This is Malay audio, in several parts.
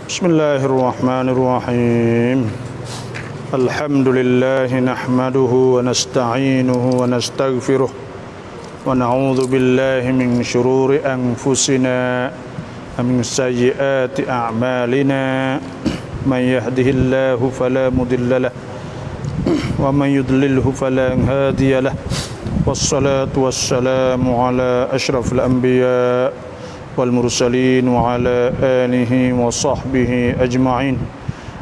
بسم الله الرحمن الرحيم الحمد لله نحمده ونستعينه ونستغفره ونعوذ بالله من شرور أنفسنا ومن سيئات أعمالنا من يهده الله فلا مضل له ومن يضلله فلا هادي له والصلاة والسلام على أشرف الأنبياء والمرسلين وعلى آله وصحبه أجمعين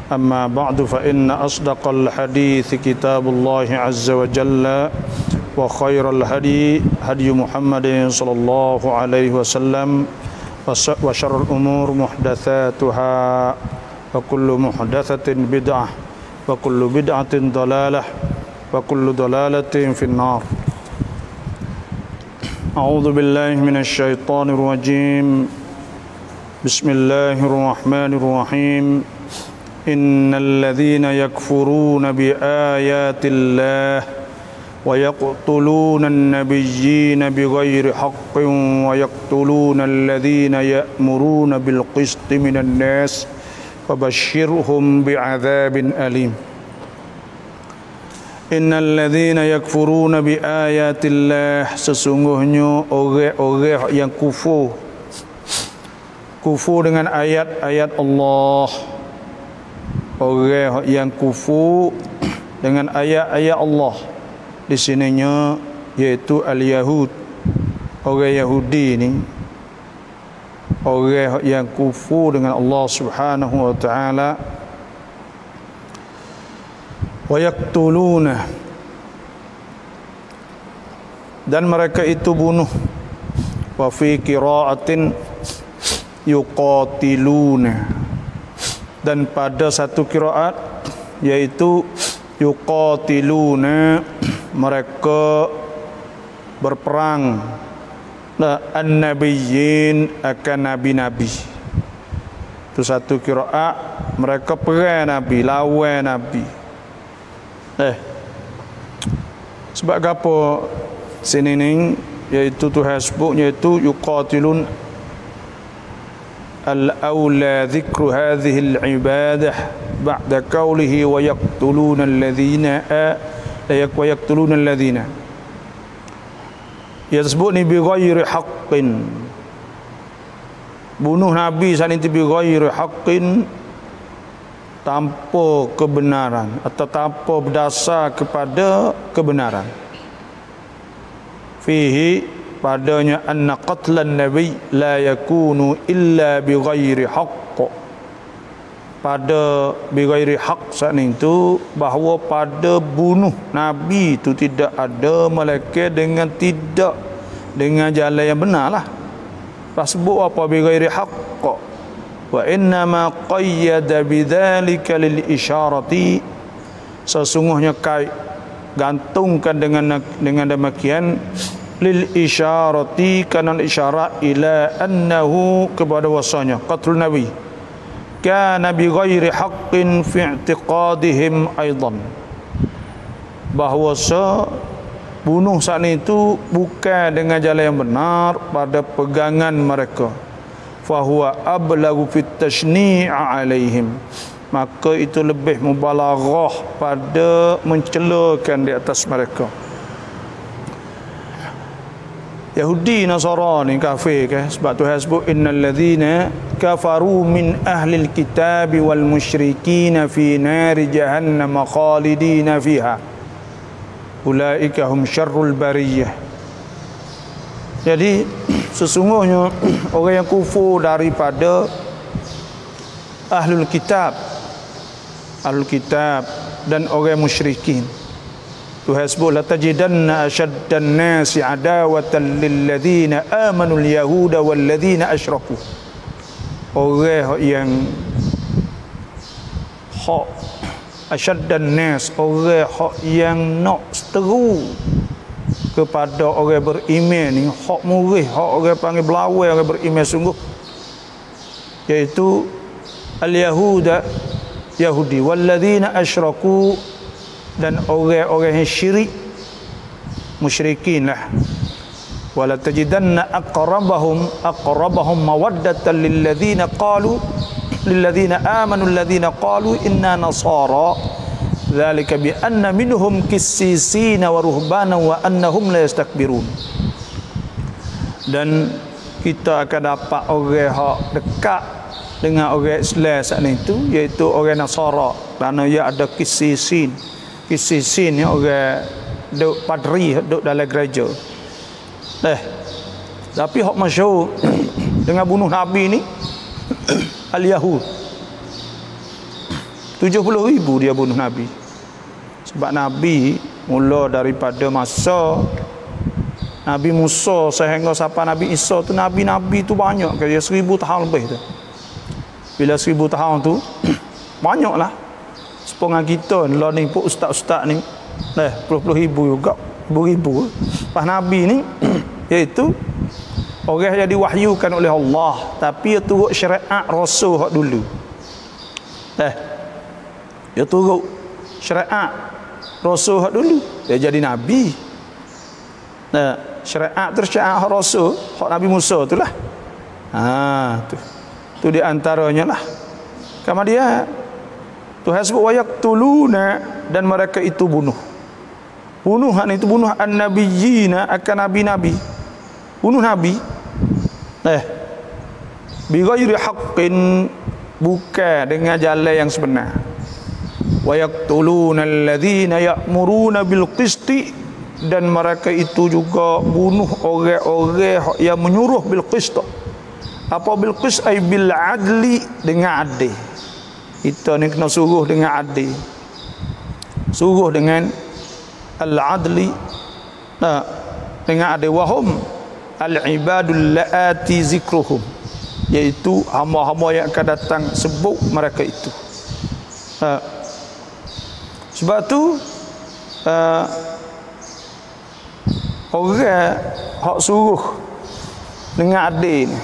أما بعد فإن أصدق الحديث كتاب الله عز وجل وخير الهدي هدي محمد صلى الله عليه وسلم وشر الأمور محدثاتها وكل محدثة بدعة وكل بدعة ضلالة وكل ضلالة في النار. أعوذ بالله من الشيطان الرجيم بسم الله الرحمن الرحيم إن الذين يكفرون بآيات الله ويقتلون النبيين بغير حق ويقتلون الذين يأمرون بالقسط من الناس فبشرهم بعذاب أليم. Innal ladzina yakfuruna bi ayatillah, sesungguhnya orang-orang yang kufur dengan ayat-ayat Allah, orang yang kufur dengan ayat-ayat Allah di sininya yaitu al-Yahud, orang Yahudi ni, orang yang kufur dengan Allah Subhanahu wa taala. Wa yaqtuluna, dan mereka itu bunuh. Wa fi qiraatin yuqatiluna, dan pada satu qiraat yaitu yuqatiluna, mereka berperang an-nabiyyin, akan nabi-nabi. Itu satu qiraat, mereka perang nabi, lawan nabi. Sebab apa sini ni iaitu Tuhan sebut iaitu yuqatilun al-aula dhikru hadhihi al-ibadah ba'da qawlihi wa yaqtuluna alladhina wa yaqtuluna alladhina, ia sebut ni bi ghairi haqqin, bunuh nabi saling bi ghairi haqqin, tanpa kebenaran atau tanpa berdasar kepada kebenaran. Fihi, padanya anna qatlan nabi la yakunu illa bi ghairi haqq, pada bi ghairi haqq saat itu bahawa pada bunuh nabi itu tidak ada melainkan dengan tidak dengan jalan yang benar lah. Sebut apa bi ghairi haqq, wa innama qayyada bidzalika lil isyarati, sesungguhnya kait gantungkan dengan demikian lil isyarati, kana isyarat ila annahu, kepada wasanya qatlun nabi kana bi ghairi haqqin fi i'tiqadihim aidan, bahawa bunuh saat itu bukan dengan jalan yang benar pada pegangan mereka. Fahuwa ablagu fit tashni' alaihim, maka itu lebih mubalaghah pada mencelakan di atas mereka. Yahudi Nasrani kafir ke? Sebab Tuhan sebut innal ladzina kafaru min ahli alkitab wal musyrikin fi nari jahannam khalidina fiha ulaika hum syarrul bariyah. Jadi sesungguhnya orang yang kufur daripada ahlul kitab dan orang musyrikin, Tuhan sebut la tajidanna ashaddan nasi adawatan lil ladzina amanu al yahuda wal ladzina asyraku, orang yang hak ashaddan nas, orang yang nak seteru kepada orang beriman ni, hak murih, hak orang panggil belawai, orang beriman sungguh, iaitu al-yahuda, Yahudi, walladzina asyraku, dan orang-orang yang syirik, musyrikin lah. Wala tajidanna aqrabahum mawaddatan lil ladzina qalu lilladzina amanu alladzina qalu inna nasara dzalika bi anna minhum qissisina wa ruhbana wa annahum la yastakbirun. Dan kita akan dapat orang hak dekat dengan orang Islam saat itu, iaitu orang Nasara, kerana ia ada qisisin. Qisisin ni orang duk padri duk dalam gereja. Tapi hak masyhur dengan bunuh Nabi ni Al-Yahud. 70,000 dia bunuh Nabi. Sebab Nabi mula daripada masa Nabi Musa sehingga sampai Nabi Isa tu, Nabi-Nabi tu banyak, kira 1000 tahun lebih tu. Bila 1000 tahun tu banyaklah. Sepengan kita lah ni pun ustaz-ustaz ni puluh ribu juga, ribu. Pas Nabi ni iaitu orang yang diwahyukan oleh Allah, tapi dia turut syariat Rasul hak dulu. Dia turut syariat Rasul hak dulu, dia jadi Nabi. Syariat terus syariat hak Rasul hak Nabi Musa tu lah. Tu di antaranya lah. Kemudian Tuhan sebut wayaqtuluna, dan mereka itu bunuh. Bunuhan itu bunuh an-nabiyina, akan nabi-nabi. Bunuh nabi. Bi ghairi haqqin, bukan dengan jalan yang sebenar. Wayaqtuluna alladzina ya'muruna bil qisti, dan mereka itu juga bunuh orang-orang yang menyuruh bil qist. Apa bil qist? Ay bil adli, dengan adil. Kita ni kena suruh dengan adil. Suruh dengan al-adli, dengan adil. Wahum al-ibadul la'ati zikruhum, iaitu hamba-hamba yang akan datang sebut mereka itu. Sebab tu orang hak suruh dengan adil ni,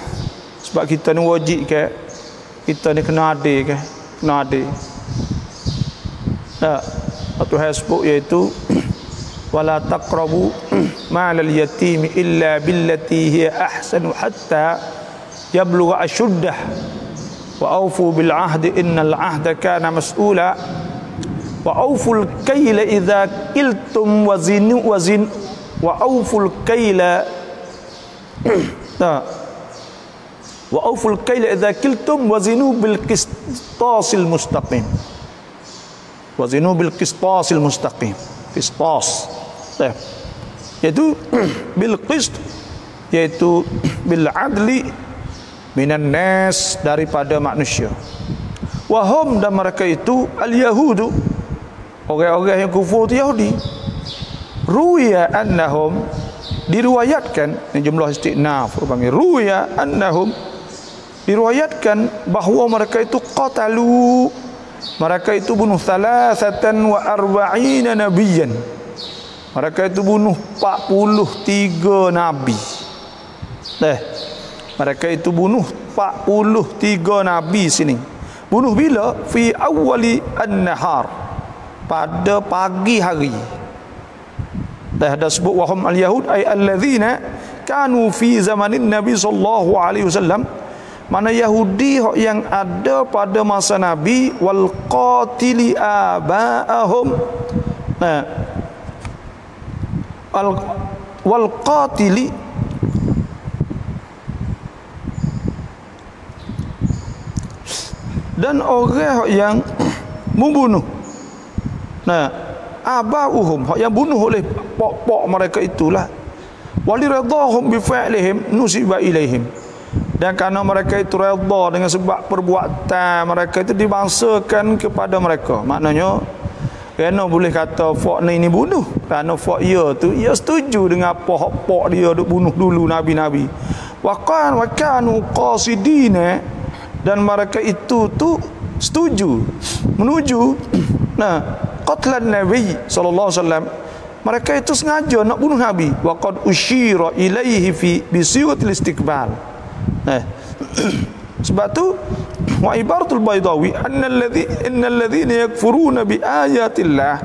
sebab kita ni wajib ke, kita ni kena adil ke, kena adil. Tuhan sebut iaitu wala taqrabu ma'al yatimi illa billati hiya ahsanu hatta yablugha ashuddah wa awfu bil ahdi innal ahda kana mas'ula wa awful kayla idza qiltum wazinu wa awful kayla wa awful kayla idza qiltum wazinu bil qistasil mustaqim. Wazinu bil qistasil mustaqim. Qistas iaitu bil qist, iaitu bil adli minan nas, daripada manusia. Wahum, dan mereka itu al-yahudu, orang-orang yang kufur tu Yahudi. Ruya annahum, diriwayatkan, ini jumlah istinaf panggil ruya annahum, diriwayatkan bahawa mereka itu qatalu, mereka itu bunuh 43 nabiyan. Mereka itu bunuh 43 nabi. Mereka itu bunuh 43 nabi sini. Bunuh bila? Fi awwali an-nahar, pada pagi hari. Dah sebut wahum al-yahud ay alladzina kanu fi zamanin nabi sallallahu alaihi wasallam, mana Yahudi yang ada pada masa Nabi, wal qatili aba'ahum, wal qatili, dan orang yang membunuh, aba'uhum, yang bunuh oleh pok-pok mereka itulah, waliradahum bi fa'lihim nusiba ilaihim, dan kerana mereka itu redha dengan sebab perbuatan mereka itu dibangsakan kepada mereka. Maknanya kerana boleh kata fak ni bunuh, kerana fak ia tu ia setuju dengan apa hak dia duk bunuh dulu nabi-nabi. Wa kanu qasidina, dan mereka itu tu setuju menuju qatlan nabi sallallahu alaihi wasallam. Mereka itu sengaja nak bunuh nabi. Wa qad usyira ilaihi fi bisiratil istiqbal. Sebab tu wa ibaratul Baydawi innal ladzina yakfuruna bi ayatillah,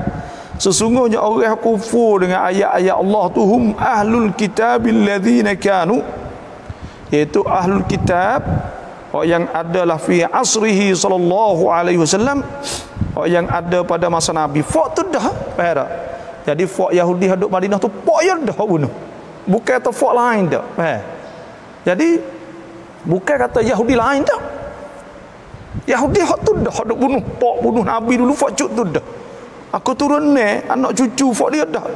sesungguhnya orang yang kufur dengan ayat-ayat Allah tu hum ahlul kitabil ladzina kanu, iaitu ahlul kitab, yang adalah fi asrihi sallallahu alaihi wasallam, yang ada pada masa Nabi. Fok tu dah, faham tak? Jadi fok Yahudi hadut Madinah tu fok yang dah bunuh. Bukan kata fok lain dah, faham? Jadi bukan kata Yahudi lain dah. Yahudi hak tu dah hadut bunuh, fok bunuh Nabi dulu, fok cuk tu dah. Aku turun ni anak cucu fok dia dah.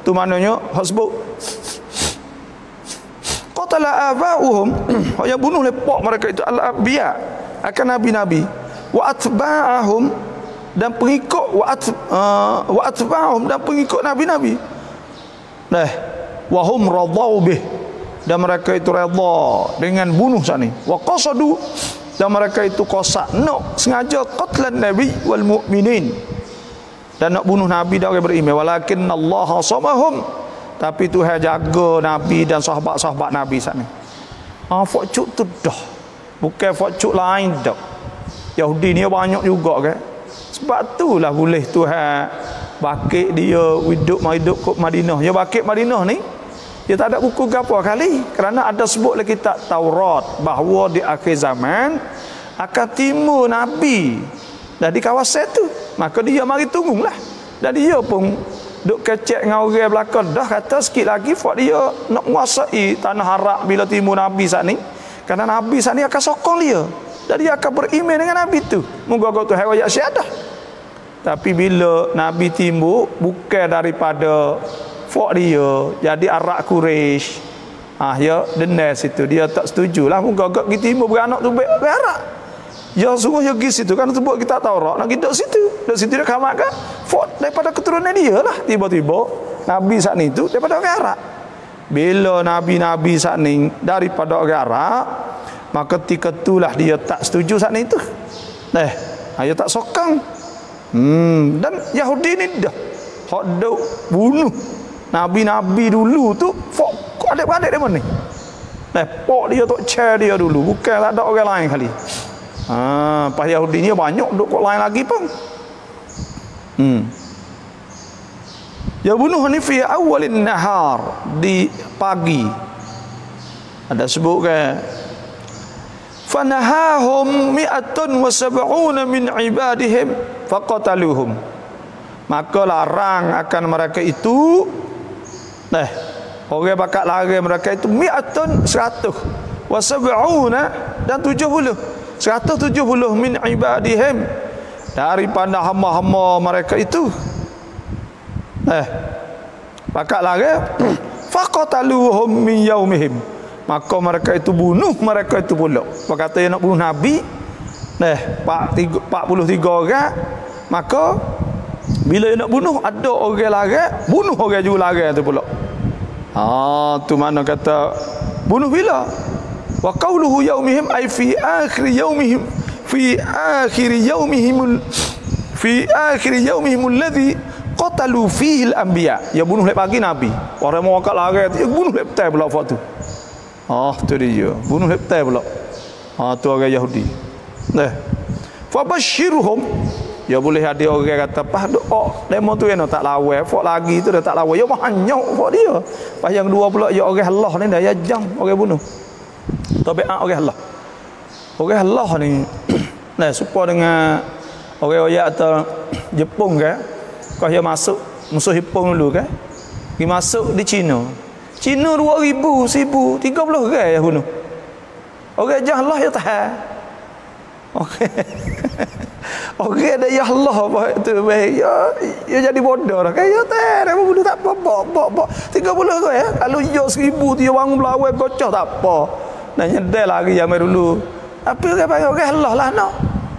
Tu maknanya hak sebut qatala aba'uhum, yang bunuh lepok mereka itu al-anbiya, akan nabi-nabi, wa atba'ahum, dan pengikut wa atba'ahum, dan pengikut nabi-nabi. Nah, wa hum radau bih, dan mereka itu redha dengan bunuh sani. Wa qasadu, dan mereka itu qasad nak sengaja qatlan nabi wal mu'minin, dan nak bunuh nabi dan orang beriman. Walakin Allah samahum, tapi Tuhan jaga Nabi dan sahabat-sahabat Nabi saat ni. Fokcuk tu dah. Bukan fokcuk lain dah. Yahudi ni banyak juga kan. Sebab itulah boleh Tuhan bakit dia hidup kat Madinah. Dia bakit Madinah ni, dia tak ada buku apa kali. Kerana ada sebut lagi kitab Taurat bahawa di akhir zaman akan timbul Nabi dari kawasan tu. Maka dia mari tunggulah. Dan dia pun duk kecek dengan orang belakang dah kata sikit lagi fak dia nak menguasai tanah Arab bila timbul Nabi saat ni. Kerana Nabi saat ni akan sokong dia, dan dia akan beriman dengan Nabi tu. Moga-moga tu hayat syahadah. Tapi bila Nabi timbul bukan daripada fak dia, jadi Arab Quraisy, ya dendam situ, dia tak setujulah. Moga-moga kita timbul beranak tu baik Arab. Ya sungguh ya pergi situ, kan sebut kita Taurat nak kita situ. Dok situ dia kamatkan fort daripada keturunan dia lah. Tiba-tiba Nabi saat ni tu daripada orang Arab. Bila Nabi-nabi saat ni daripada orang Arab, maka ketika itulah dia tak setuju saat ni tu. Dia tak sokong. Dan Yahudi ni dah hak duk bunuh Nabi-nabi dulu tu fort adik-adik dia mana ni. Pok dia tok chair dia dulu, bukanlah ada orang lain kali. Pas Yahudi ni banyak duk kok lain lagi pun. Ya bunuh ni fi awalin nahar, di pagi. Ada sebut kan fanahahum mi'atun wa sab'una min ibadihim faqataluhum, maka larang akan mereka itu orang bakat larang mereka itu mi'atun 100 wa sab'una, dan 170 min ibadihim, daripada hamba-hamba mereka itu. Bakat larang faqataluhum min yaumihim, maka mereka itu bunuh mereka itu pula. Berkata yang nak bunuh Nabi 43 orang, maka bila yang nak bunuh ada orang larang, bunuh orang juga larang tu pula. Tu mana kata bunuh bila? Wa qawluhu yaumihim ay fi akhir yaumihim, fi akhir yaumihim alladhi qatalu fihi al-anbiya. Ya bunuh lek pagi Nabi. Orang mau kat larang tu bunuh lek petang pula waktu tu. Tu dia. Bunuh lek petang pula. Tu orang Yahudi. Fabashshirhum. Ya boleh ada orang kata pas doa demo tu tak lawan, fok lagi tu dah tak lawan. Ya banyak fok dia. Pas yang dua pula ya orang Allah ni dah ya jang orang bunuh. Tabiat orang Allah. Orang Allah ni supaya dengan orang atau Jepun kan, kau dia masuk musuh Jepun dulu kan, pergi masuk di China 2000 1030 orang yang bunuh. Orang jahlah ya tahan. Okey ada ya Allah apa tu baik ya jadi bodoh dah kan, ya tahan bunuh tak apa 30 orang ya. Kalau ya 1000 dia bangun belawai gocah tak apa. Dan nyedai lagi yang dulu. Apa orang panggil orang Allah lah nak.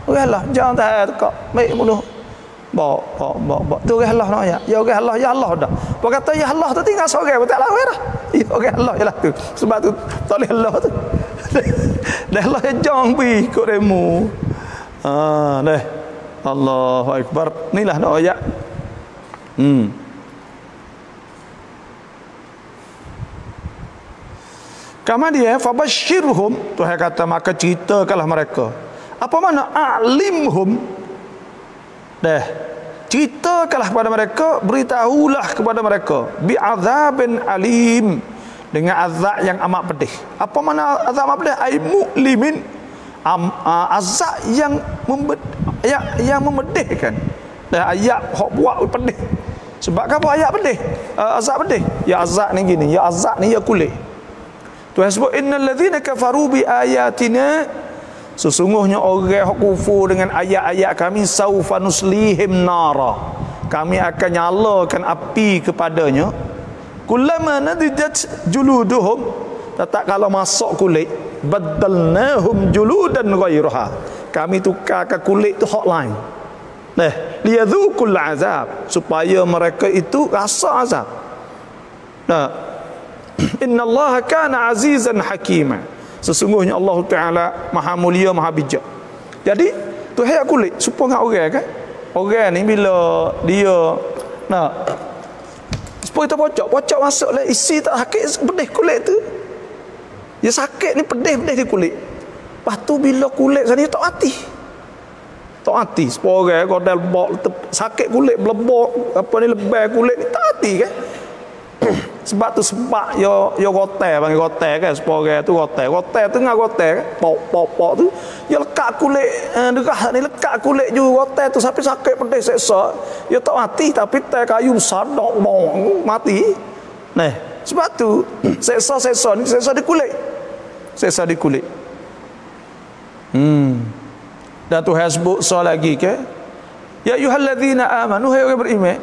Orang Allah jangan tahan tekak. Baik bunuh. Bawa tu orang Allah nak ya. Ya orang Allah ya Allah dah. Apa kata ya Allah tu tinggal seorang tak lawan dah. Ya orang Allah jelah tu. Sebab tu tak boleh Allah tu. Dah Allah jangan pergi ikut demo. Allahu akbar. Inilah nak ayat. Kemudian fabashshirhum, Tuhan kata maka ceritakanlah mereka. Apa makna a'limhum? Ceritakanlah kepada mereka, beritahulah kepada mereka bi'adzabin alim, dengan azab yang amat pedih. Apa makna azab amat pedih? Ai mu'limin, azab yang memedihkan. Dan ayat hok buat pedih. Sebab apa ayat pedih? Azab pedih. Ya azab ni gini, ya azab ni ya kulit. Tuhan sebut innal ladzina kafaru bi ayatina, sesungguhnya orang yang kufur dengan ayat-ayat kami, saufa nuslihim nara, kami akan nyalakan api kepadanya. Kullama nadijat juluduhum, tak kalau masuk kulit, badalnahum juludan ghairaha, kami tukarkan kulit tu hak lain. Nah, liyadzuqul azab, supaya mereka itu rasa azab. Nah, innallaha kana azizan hakima, sesungguhnya Allah Taala Maha Mulia, Maha Bijak. Jadi tu hayat kulit supaya orang kan, orang ni bila dia supaya kita pocok masuklah isi tak sakit pedih kulit tu. Dia sakit ni pedih di kulit. Lepas tu bila kulit sana tak mati. Tak mati. Supaya orang kodal sakit kulit belebok apa ni lebih kulit ni tak mati kan. Sebab tu sebab yo gotel panggil gotel kan, supaya tu gotel tengah gotel kan, pok tu dia lekat kulit derah ni, lekat kulit juga gotel tu sampai sakit pedih seksa. Dia tak mati tapi tai kayu besar dok mati. Nah, sebab tu seksa ni seksa di kulit. Seksa di kulit. Dan Tuhan sebut lagi ke, ya ayyuhalladzina amanu, hai orang beriman,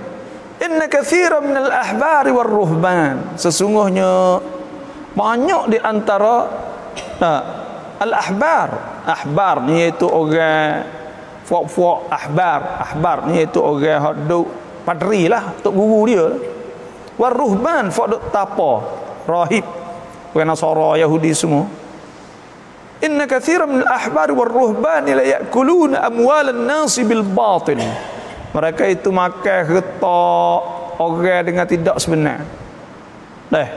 inna katsiran minal ahbari war ruhban, sesungguhnya banyak di antara ahbar ni iaitu orang fuak ahbar ni iaitu orang hak duk padri lah, tok guru dia. War ruhban fuak duk tapa, rahib, orang Nasara, Yahudi semua. Inna katsiran minal ahbari war ruhban la ya'kuluna amwalan nasi bil batil, mereka itu makan harta orang dengan tidak sebenar.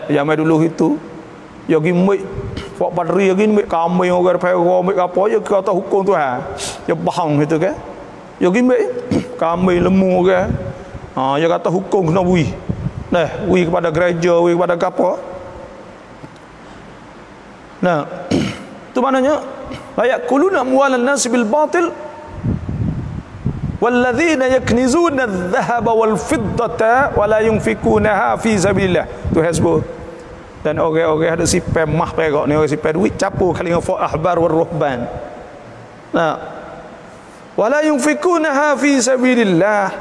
Zaman dulu itu ya gimik fak padri lagi mik kambing orang pera mik apa ya kata hukum Tuhan. Ya bahang gitu kan. Ya gimik kambing lembu orang. Ya kata hukum kena bui. Bui kepada gereja, bui kepada apa. Itu maknanya layak kuluna amwalan nas bil batil walladzina yaknizuna adh-dhahaba wal fiddata wa la yunfikunaha fi sabilillah. Tu hasbu. Dan orang-orang ada sipai mah perak ni, orang sipai duit capur kali dengan ahbar war ruhban. Wa la yunfikunaha fi sabilillah,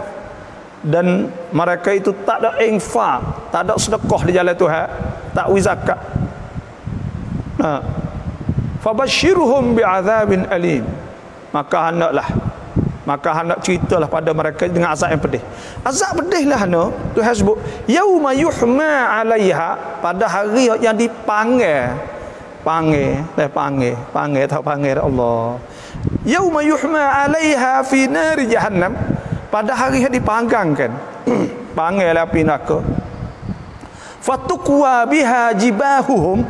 dan mereka itu tak ada infak, tak ada sedekah di jalan Tuhan, tak wi zakat. Fabashshirhum bi'adzabin alim, maka hendak ceritalah pada mereka dengan azab yang pedih. Azab pedih lah Tuhan sebut yauma yuhma 'alaiha, pada hari yang dipanggil Allah. Yauma yuhma 'alaiha fi nari jahannam, pada hari yang dipanggangkan panggil api neraka. Fatuqwa biha jibahuhum,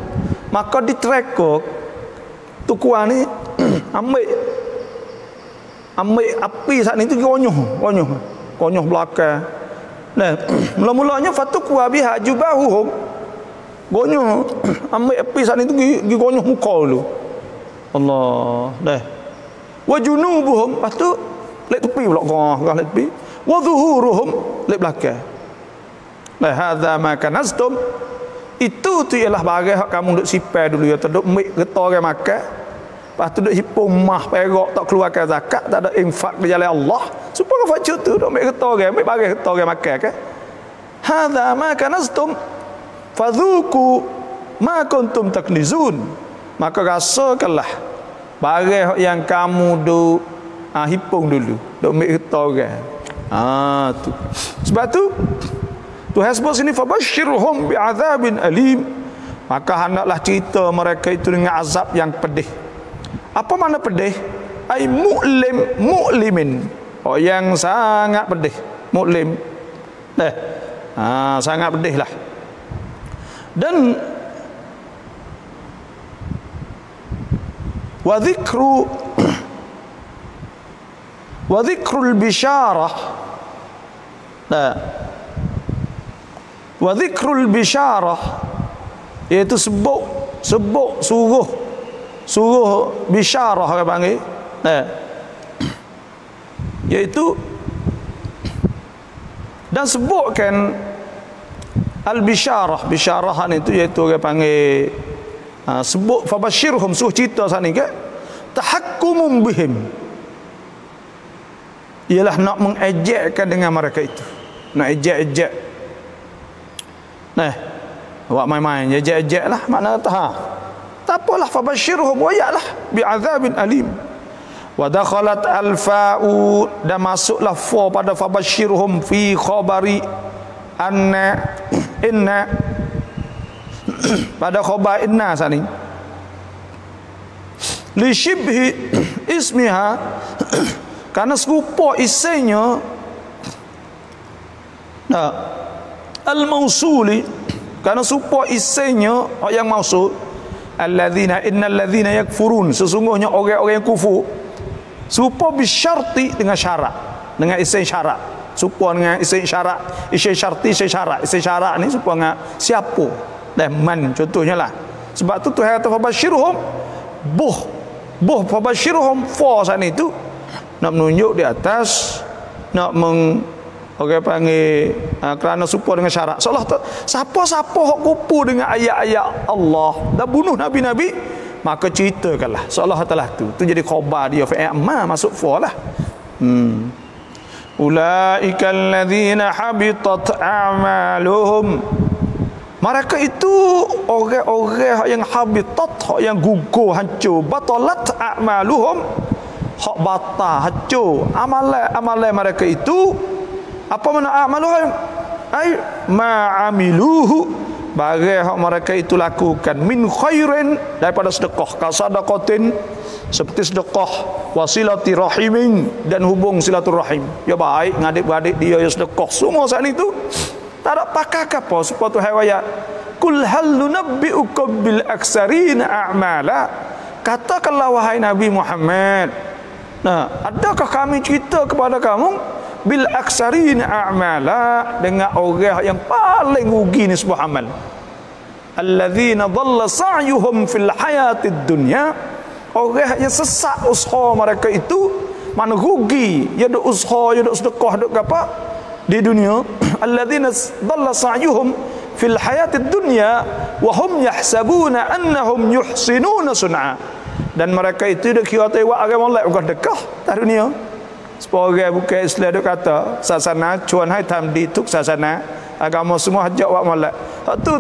maka diterekuk tukua ni ambil api saat ni tu gonyoh belakang. Mula-mulanya fatuqwa biha jubahuhum, gonyoh ambil api saat ni tu gonyoh muka dulu. Allah. Wa junubuhum, lepas tu lek tepi pula lek tepi. Wa zuhuruhum, lek belakang. Hadza ma kanastum, itu tu ialah barang hak kamu duk sipai dulu, ya terduk mik getah orang makan. Lepas tu duk hipung mah perak, tak keluarkan zakat, tak ada infak di jalan Allah. Supaya facuk tu duk mik getah orang, mik barang getah orang makan kan. Hadza ma kanastum fadzuqu ma kuntum taknizun, maka rasakanlah barang yang kamu duk hipung dulu, duk mik getah orang. Tu. Sebab tu Tuhan sebut sini fabashshirhum bi'adzabin alim, maka hendaklah cerita mereka itu dengan azab yang pedih. Apa makna pedih? Ai mu'limin, yang sangat pedih, mu'lim. Sangat pedih lah. Dan wa dzikrul bisyarah, wa dzikrul bisyarah, iaitu sebut suruh suruh bisyarah orang panggil. Iaitu dan sebutkan al-bisyarah. Bisyarah ni tu iaitu orang panggil sebut fabashirhum, suruh cerita sana ke tahakkumum bihim, ialah nak mengejekkan dengan mereka itu, nak ejek-ejek. Buat main-main ejek-ejek lah, makna tak apalah, fabashirhum wayaklah bi'adzabin alim. Wa dakhalat al-fa'u, dan masuklah fa pada fabashirhum fi khabari anna inna pada khabar inna sani li shibhi ismiha, karena serupa isinya al-mausuli, karena serupa isinya yang mausul. Alladzina innal ladzina yakfurun, sesungguhnya orang-orang yang kufur. Serupa bisyarti dengan syarat, dengan isim syarat. Serupa dengan isim syarat, isim syarti, isim syarat. Isim syarat ni serupa dengan siapa dan man, contohnya lah. Sebab tu Tuhan kata fabashirhum buh fabashirhum fa sana itu nak menunjuk di atas, nak orang panggil kerana serupa dengan syarat. Seolah siapa-siapa hok kupu dengan ayat-ayat Allah dan bunuh nabi-nabi, maka ceritakanlah seolah telah tu jadi khabar dia fa'il masuk fa lah. Ulaikal ladzina habitat a'maluhum, mereka itu orang-orang yang habitat, yang gugur, hancur. Batalat a'maluhum, hak batal, hancur amalan mereka itu. Apa makna a'maluhum? Ai ma'amiluhu, barang hak mereka itu lakukan, min khairin, daripada sedekah, kasadaqatin, seperti sedekah, wasilati rahimin, dan hubung silaturahim. Ya baik ngadik-beradik dia yang sedekah semua saat itu. Tak ada pakar apa supaya Tuhan ayat kul hal nunabbi'ukum bil aksarina a'mala, katakanlah wahai Nabi Muhammad, adakah kami cerita kepada kamu bil aksarina a'mala, dengan orang yang paling rugi ni sebuah amal. Alladzina dhalla sa'yuhum fil hayatid dunya, orang yang sesat usaha mereka itu, mana rugi, ya duk usaha, ya duk sedekah, duk apa di dunia. Alladzina dhalla sa'yuhum fil hayatid dunya wa hum yahsabuna annahum yuhsinuna sun'a, dan mereka itu dak kira tewak agama Allah bukan dekah di dunia. Sebagai bukan Islam duk kata sasana cuan hai tam di tuk sasana agama semua hajak wak malak tu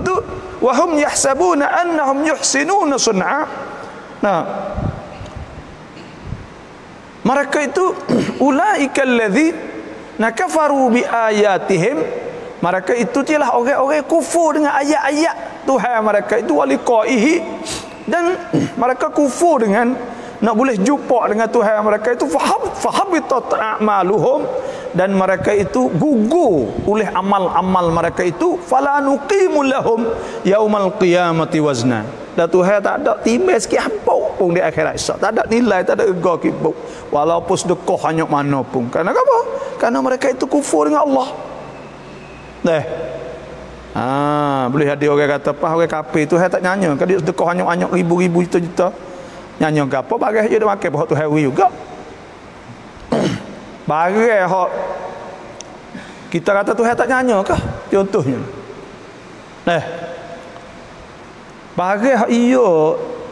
wa hum yahsabuna annahum yuhsinuna sun'a. Mereka itu ulaikal ladzina kafaru bi ayatihim, mereka itu ialah orang-orang kufur dengan ayat-ayat Tuhan mereka itu, waliqaihi, dan mereka kufur dengan nak boleh jumpa dengan Tuhan mereka itu. Fahabitat a'maluhum, dan mereka itu gugur oleh amal-amal mereka itu. Fala nuqimu lahum yaumal qiyamati wazna, dan Tuhan tak ada timbang sikit apa pun di akhirat esok, tak ada nilai, tak ada ego kibuk, walaupun sedekah hanya mana pun. Karena apa? Karena mereka itu kufur dengan Allah. Boleh ada orang kata apa, orang kafir Tuhan tak nyanyi kan, dia sedekah hanya ribu-ribu juta-juta, nyanyi ke apa barang dia dah makan bahak Tuhan juga. Barang hak kita kata Tuhan tak nyanyi kah, contohnya barang hak iya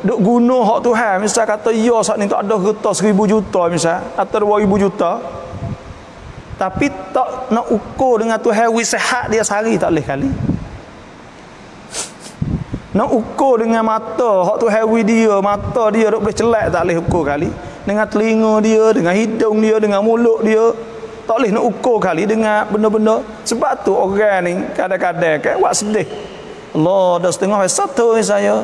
duk guna hak Tuhan, misal kata iya saat ni tak ada harta 1000 juta misal, atau 2000 juta, tapi tak nak ukur dengan Tuhan sihat dia sehari, tak boleh kali. Nak ukur dengan mata hak Tuhan dia, mata dia duk boleh celak, tak boleh ukur kali. Dengan telinga dia, dengan hidung dia, dengan mulut dia, tak boleh nak ukur kali dengan benda-benda. Sebab tu orang ni kadang-kadang kan buat sedih. Allah dah setengah satu saya.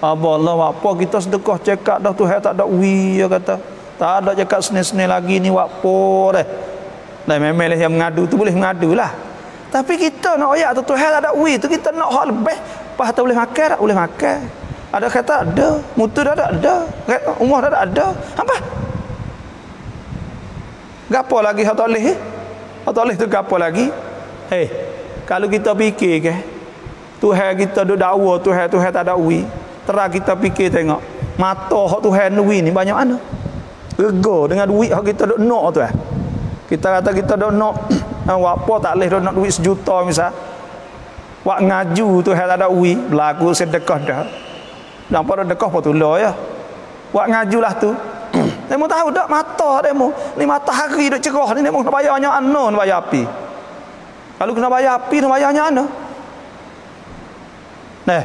Allah apa kita sedekah cakap dah Tuhan tak ada wi, dia kata. Tak ada cakap seni-seni lagi ni apa dah. Dah memang yang mengadu tu boleh mengadu lah. Tapi kita nak ayat tu Tuhan tak ada wi tu, kita nak hak lebih. Apa tak boleh makan, tak boleh makan. Ada kata ada, mutu dah ada, umur dah ada. Apa? Gapo lagi hak tak boleh? Hak tak boleh tu gapo lagi? Kalau kita fikir ke Tuhan kita duk dakwa Tuhan tak ada wi, terang kita fikir tengok. Mata hak Tuhan duit ni banyak mana? Rega dengan duit hak kita dok nak tu. Kita kata kita dok nak buat apa tak leh dok nak duit 1 juta misal. Wak ngaju tu tak ada duit, berlaku sedekah dah. Nampak dak dekah apa tulah ya. Wak ngajulah tu. Demo tahu dak mata demo. Ni matahari dok cerah ni demo nak bayar banyak ana nak bayar api. Kalau kena bayar api nak bayarnya ana. Nah.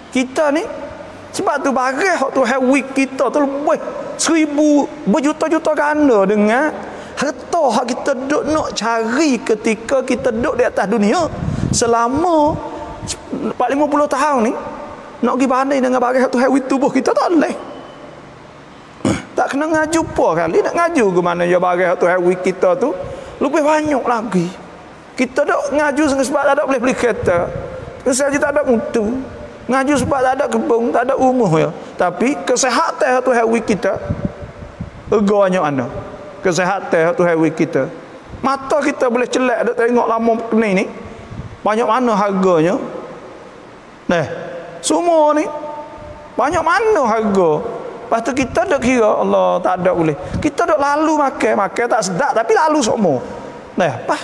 Kita ni sebab tu barang hak tu week kita tu lebih 1000 berjuta-juta ganda dengan harta hak kita duk nak cari ketika kita duk di atas dunia selama 50 tahun ni nak pergi banding dengan barang hak tu week tubuh kita tak boleh. Tak kena ngaju apa kali nak ngaju ke mana ya barang hak tu week kita tu lebih banyak lagi. Kita duk ngaju sebab tak ada boleh beli kereta. Sebab tak ada mutu. Ngaju sebab tak ada kebun, tak ada umur ya. Tapi kesihatan tu hawi kita. Eganya ana. Kesihatan tu hawi kita. Mata kita boleh celak duk tengok lama ni. Banyak mana harganya? Nah, semua ni banyak mana harga? Lepas tu kita duk kira Allah tak ada boleh. Kita duk lalu makan tak sedap tapi lalu semua. Nah, apa?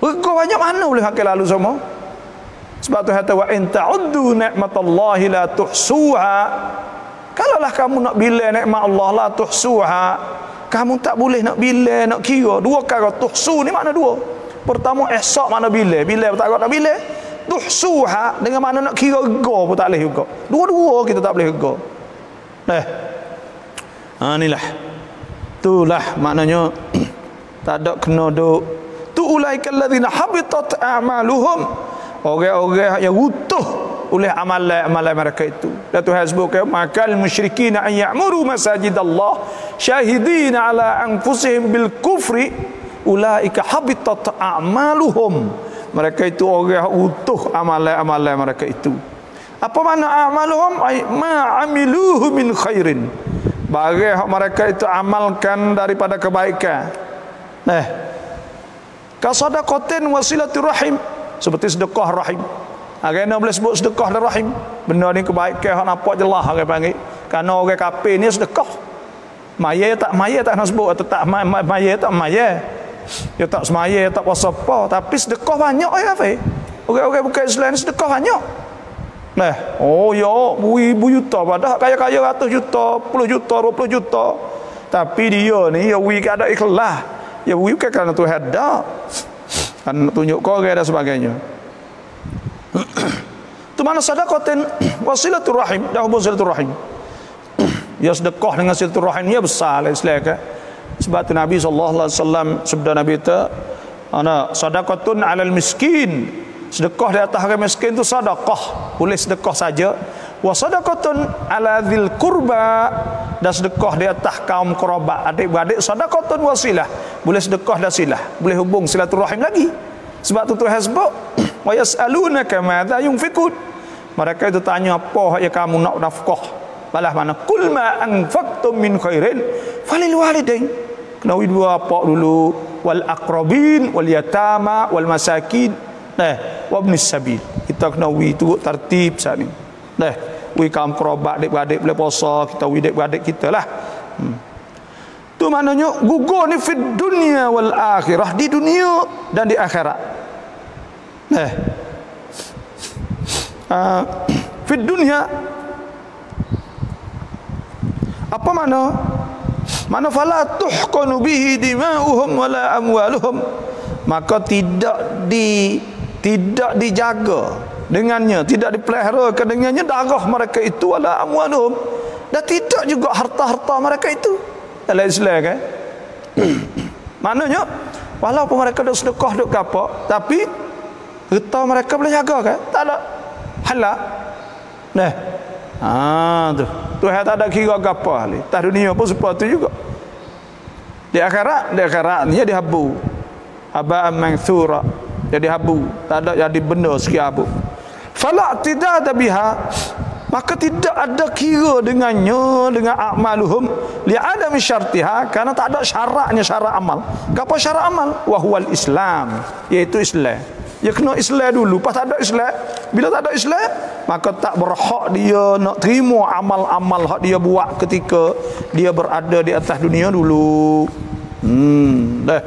Harga banyak mana boleh makan lalu semua? Sebab tu kata wa in ta'uddu ni'matallahi la tuhsuha. Kalaulah kamu nak bila nikmat Allah la tuhsuha, kamu tak boleh nak bila nak kira. Dua kata tuhsu ni makna dua. Pertama esok makna bila tak nak bila. Tuhsuha dengan makna nak kira rega pun tak boleh juga. Dua-dua kita tak boleh rega. Inilah. Itulah maknanya tak ada kena duk. Tu ulaikal ladzina habitat a'maluhum. Orang-orang yang utuh oleh amalan-amalan mereka itu. Dan Tuhan sebut makal musyrikin an ya'muru masajid Allah syahidin ala anfusihim bil kufri ulaika habitat a'maluhum. Mereka itu orang utuh amalan-amalan mereka itu. Apa makna a'maluhum? Ay ma amiluhu min khairin. Barang mereka itu amalkan daripada kebaikan. Nah, kasadaqatin wasilatur rahim. Seperti sedekah rahim. Agaknya boleh sebut sedekah dan rahim. Benda ni kebaikan hak nampak jelas orang panggil. Kerana orang kafir ni sedekah. Maya tak nak sebut atau tak maya tak maya. Dia tak semaya, tak puasa apa, tapi sedekah banyak orang kafir. Orang-orang bukan Islam ni sedekah banyak. Nah, oh ya, ribu juta padahal kaya-kaya 100 juta, 10 juta, 20 juta. Tapi dia ni ya wi ada ikhlas. Ya wi bukan kerana Tuhan dak. Kan tunjuk korang dan sebagainya. Itu mana sedekatin wasilatul rahim, dah hubung silatul rahim. Ya sedekah dengan silatul rahim ya besar lah Islam kan. Sebab tu Nabi sallallahu alaihi wasallam sabda Nabi tu ana sadaqatun 'alal miskin. Sedekah di atas orang miskin tu sedekah, boleh sedekah saja. Wa sadaqatun 'ala dzil qurba, dan sedekah di atas kaum kerabat, adik-beradik. Sadaqatun wasilah, boleh sedekah dan silah, boleh hubung silaturahim lagi. Sebab tu Tuhan sebut wa yas'alunaka madza yunfiqun. Mereka itu tanya apa yang kamu nak nafkah. Balas mana? Qul ma anfaqtum min khairin falil walidain. Kena dua apa dulu, wal aqrabin wal yatama wal masakin. Wa ibnis sabil. Kita kena turut tertib saat ni. Kaum kerabat, adik-beradik boleh puasa, kita adik-beradik kita lah. Tu maknanya gugur ni fid dunia wal akhirah, di dunia dan di akhirat. Fid dunia apa makna? Makna fala tuhqanu bihi dima'uhum wala amwaluhum. Maka tidak dijaga dengannya, tidak dipelihara dengannya darah mereka itu wala amwaluhum, dan tidak juga harta-harta mereka itu. Dalam Islam kan. Maknanya walaupun mereka duk sedekah duk apa, tapi harta mereka boleh jaga kan? Tak ada halal. Tu Tuhan tak ada kira apa ni. Tak dunia pun seperti itu juga. Di akhirat dia dihabu. Aba'an manthura. Jadi habu, tak ada jadi benda sikit habu. Fala tidak biha, maka tidak ada kira dengannya, dengan a'maluhum li'adami syartiha, karena tak ada syaratnya syarat amal. Apa syarat amal? Wa huwal Islam, iaitu Islam. Dia kena Islam dulu. Pas tak ada Islam, bila tak ada Islam, maka tak berhak dia nak terima amal-amal hak dia buat ketika dia berada di atas dunia dulu. Dah.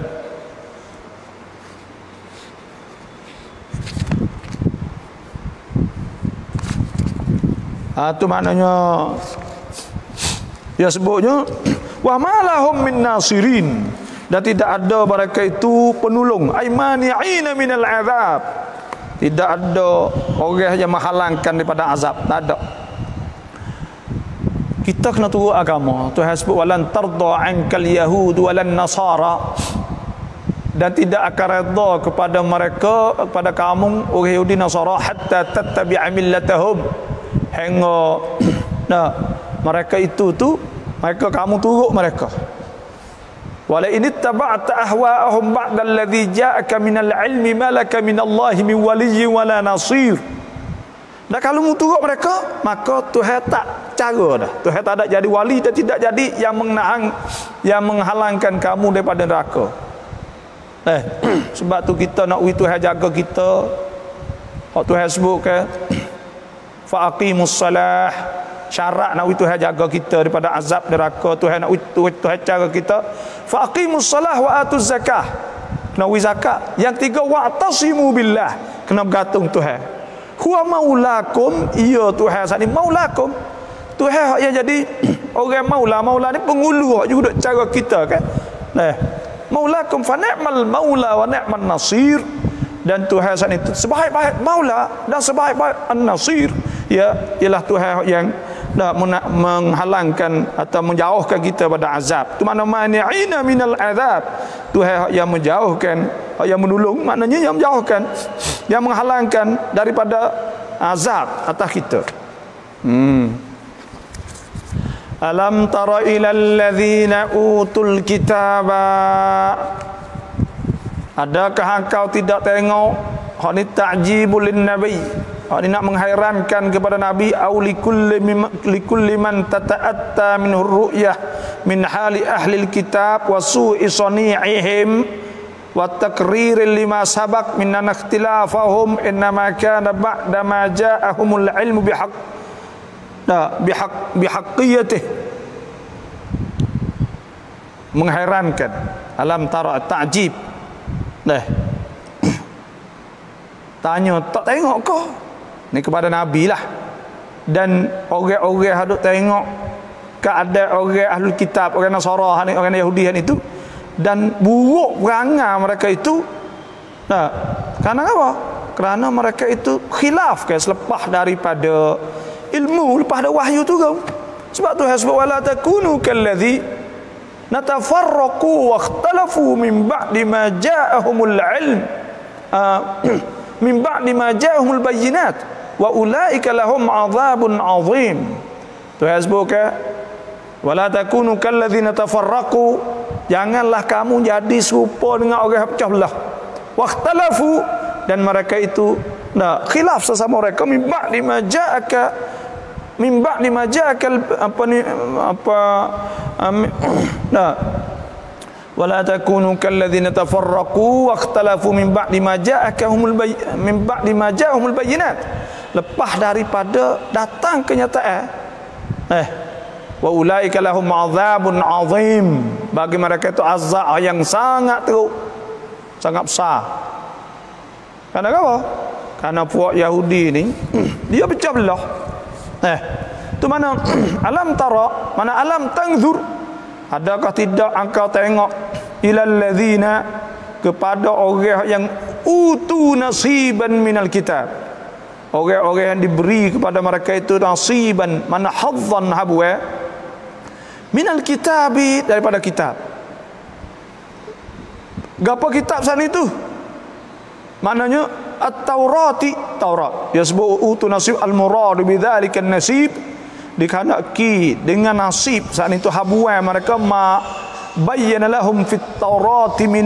Itu maknanya dia sebutnya wa malahum min nasirin, dan tidak ada mereka itu penolong, aymani'ina minal azab, tidak ada orang yang menghalangkan daripada azab, tak ada. Kita kena turut agama. Tuhan sebut walan tarda ankal yahud walan nasara, dan tidak akan redha kepada mereka, kepada kamu orang Yahudi Nasara, hatta tattabi'a millatahum, hingga mereka itu mereka kamu turut mereka. Wala in ittaba'ta ahwa'ahum ba'da alladhi ja'aka minal ilmi ma laka minallahi min waliyyin wala nasir. Dan kalau mu turut mereka, maka Tuhan tak cara dah. Tuhan tak ada jadi wali dan tidak jadi yang menghalangkan kamu daripada neraka. Sebab tu kita nak Tuhan jaga kita. Kalau Tuhan sebut ke faqimus salah, syarat nak Tuhan jaga kita daripada azab neraka, Tuhan nak Tuhan jaga kita, faqimus salah wa atuz zakah, kena zakat. Yang tiga wa'tasimu billah, kena bergantung Tuhan. Huwa maulakum, iya Tuhan saat ni maulakum. Tuhan yang jadi orang maula ni pengulu juga cara kita kan. Maulakum fa ni'mal maula wa ni'man nasir, dan Tuhan saat itu sebaik-baik maula dan sebaik-baik an-nasir, ya ialah Tuhan yang menghalangkan atau menjauhkan kita pada azab. Tu makna mani'ina minal azab, Tuhan yang menjauhkan, yang menolong, maknanya yang menjauhkan, yang menghalangkan daripada azab atas kita. Alam tara ilal ladzina utul kitaba, adakah engkau tidak tengok, hak ni ta'jibul lin nabi, hak ni nak menghairankan kepada nabi, au likulli man tata'atta minhu ru'yah min hali ahli alkitab wa su'i sani'ihim wa taqrir lima sabaq min an ikhtilafahum innama kana ba'da ma ja'ahumul ilmu bihaqqiyatih. Menghairankan, alam tara, ta'jib. Tanya, tak tengok kau? Ni kepada Nabi lah. Dan orang-orang hadut tengok keadaan orang Ahlul Kitab, orang Nasara, orang Yahudi itu, dan buruk perangai mereka itu. Kerana apa? Kerana mereka itu khilaf ke selepas daripada ilmu, lepas ada wahyu tu kau. Sebab tu hasbuk wala takunu kalladzi natafarraqu wa ikhtalafu min ba'di ma ja'ahumul ilm min ba'di ma ja'ahumul bayyinat wa ulaika lahum 'adzabun 'adzim. Tu hasbuk wala takunu kalladzi natafarraqu, janganlah kamu jadi serupa dengan orang pecah belah. Wa ikhtalafu, dan mereka itu khilaf sesama mereka, min ba'di ma ja'aka wala takunu kalladzina tafarraqu wa ikhtalafu min ba'di ma ja'ahumul bayyinat, lepas daripada datang kenyataan. Wa ulaika lahum 'adzabun 'adzim, bagi mereka itu azab yang sangat teruk, sangat besar. Karena apa? Karena puak Yahudi ni dia pecah belah. Tu mana alam tara, mana alam tangzur, adakah tidak engkau tengok ilal ladzina, kepada orang yang utu nasiban minal kitab, orang-orang yang diberi kepada mereka itu nasiban, mana hadzan habwa minal kitabi, daripada kitab. Gapo kitab sana itu? Maknanya at-taurati, Taurat. Dia sebut utu nasib, al-murad bidzalika an-nasib, dikhanaki dengan nasib saat itu habuan mereka, ma bayyana lahum fit taurati min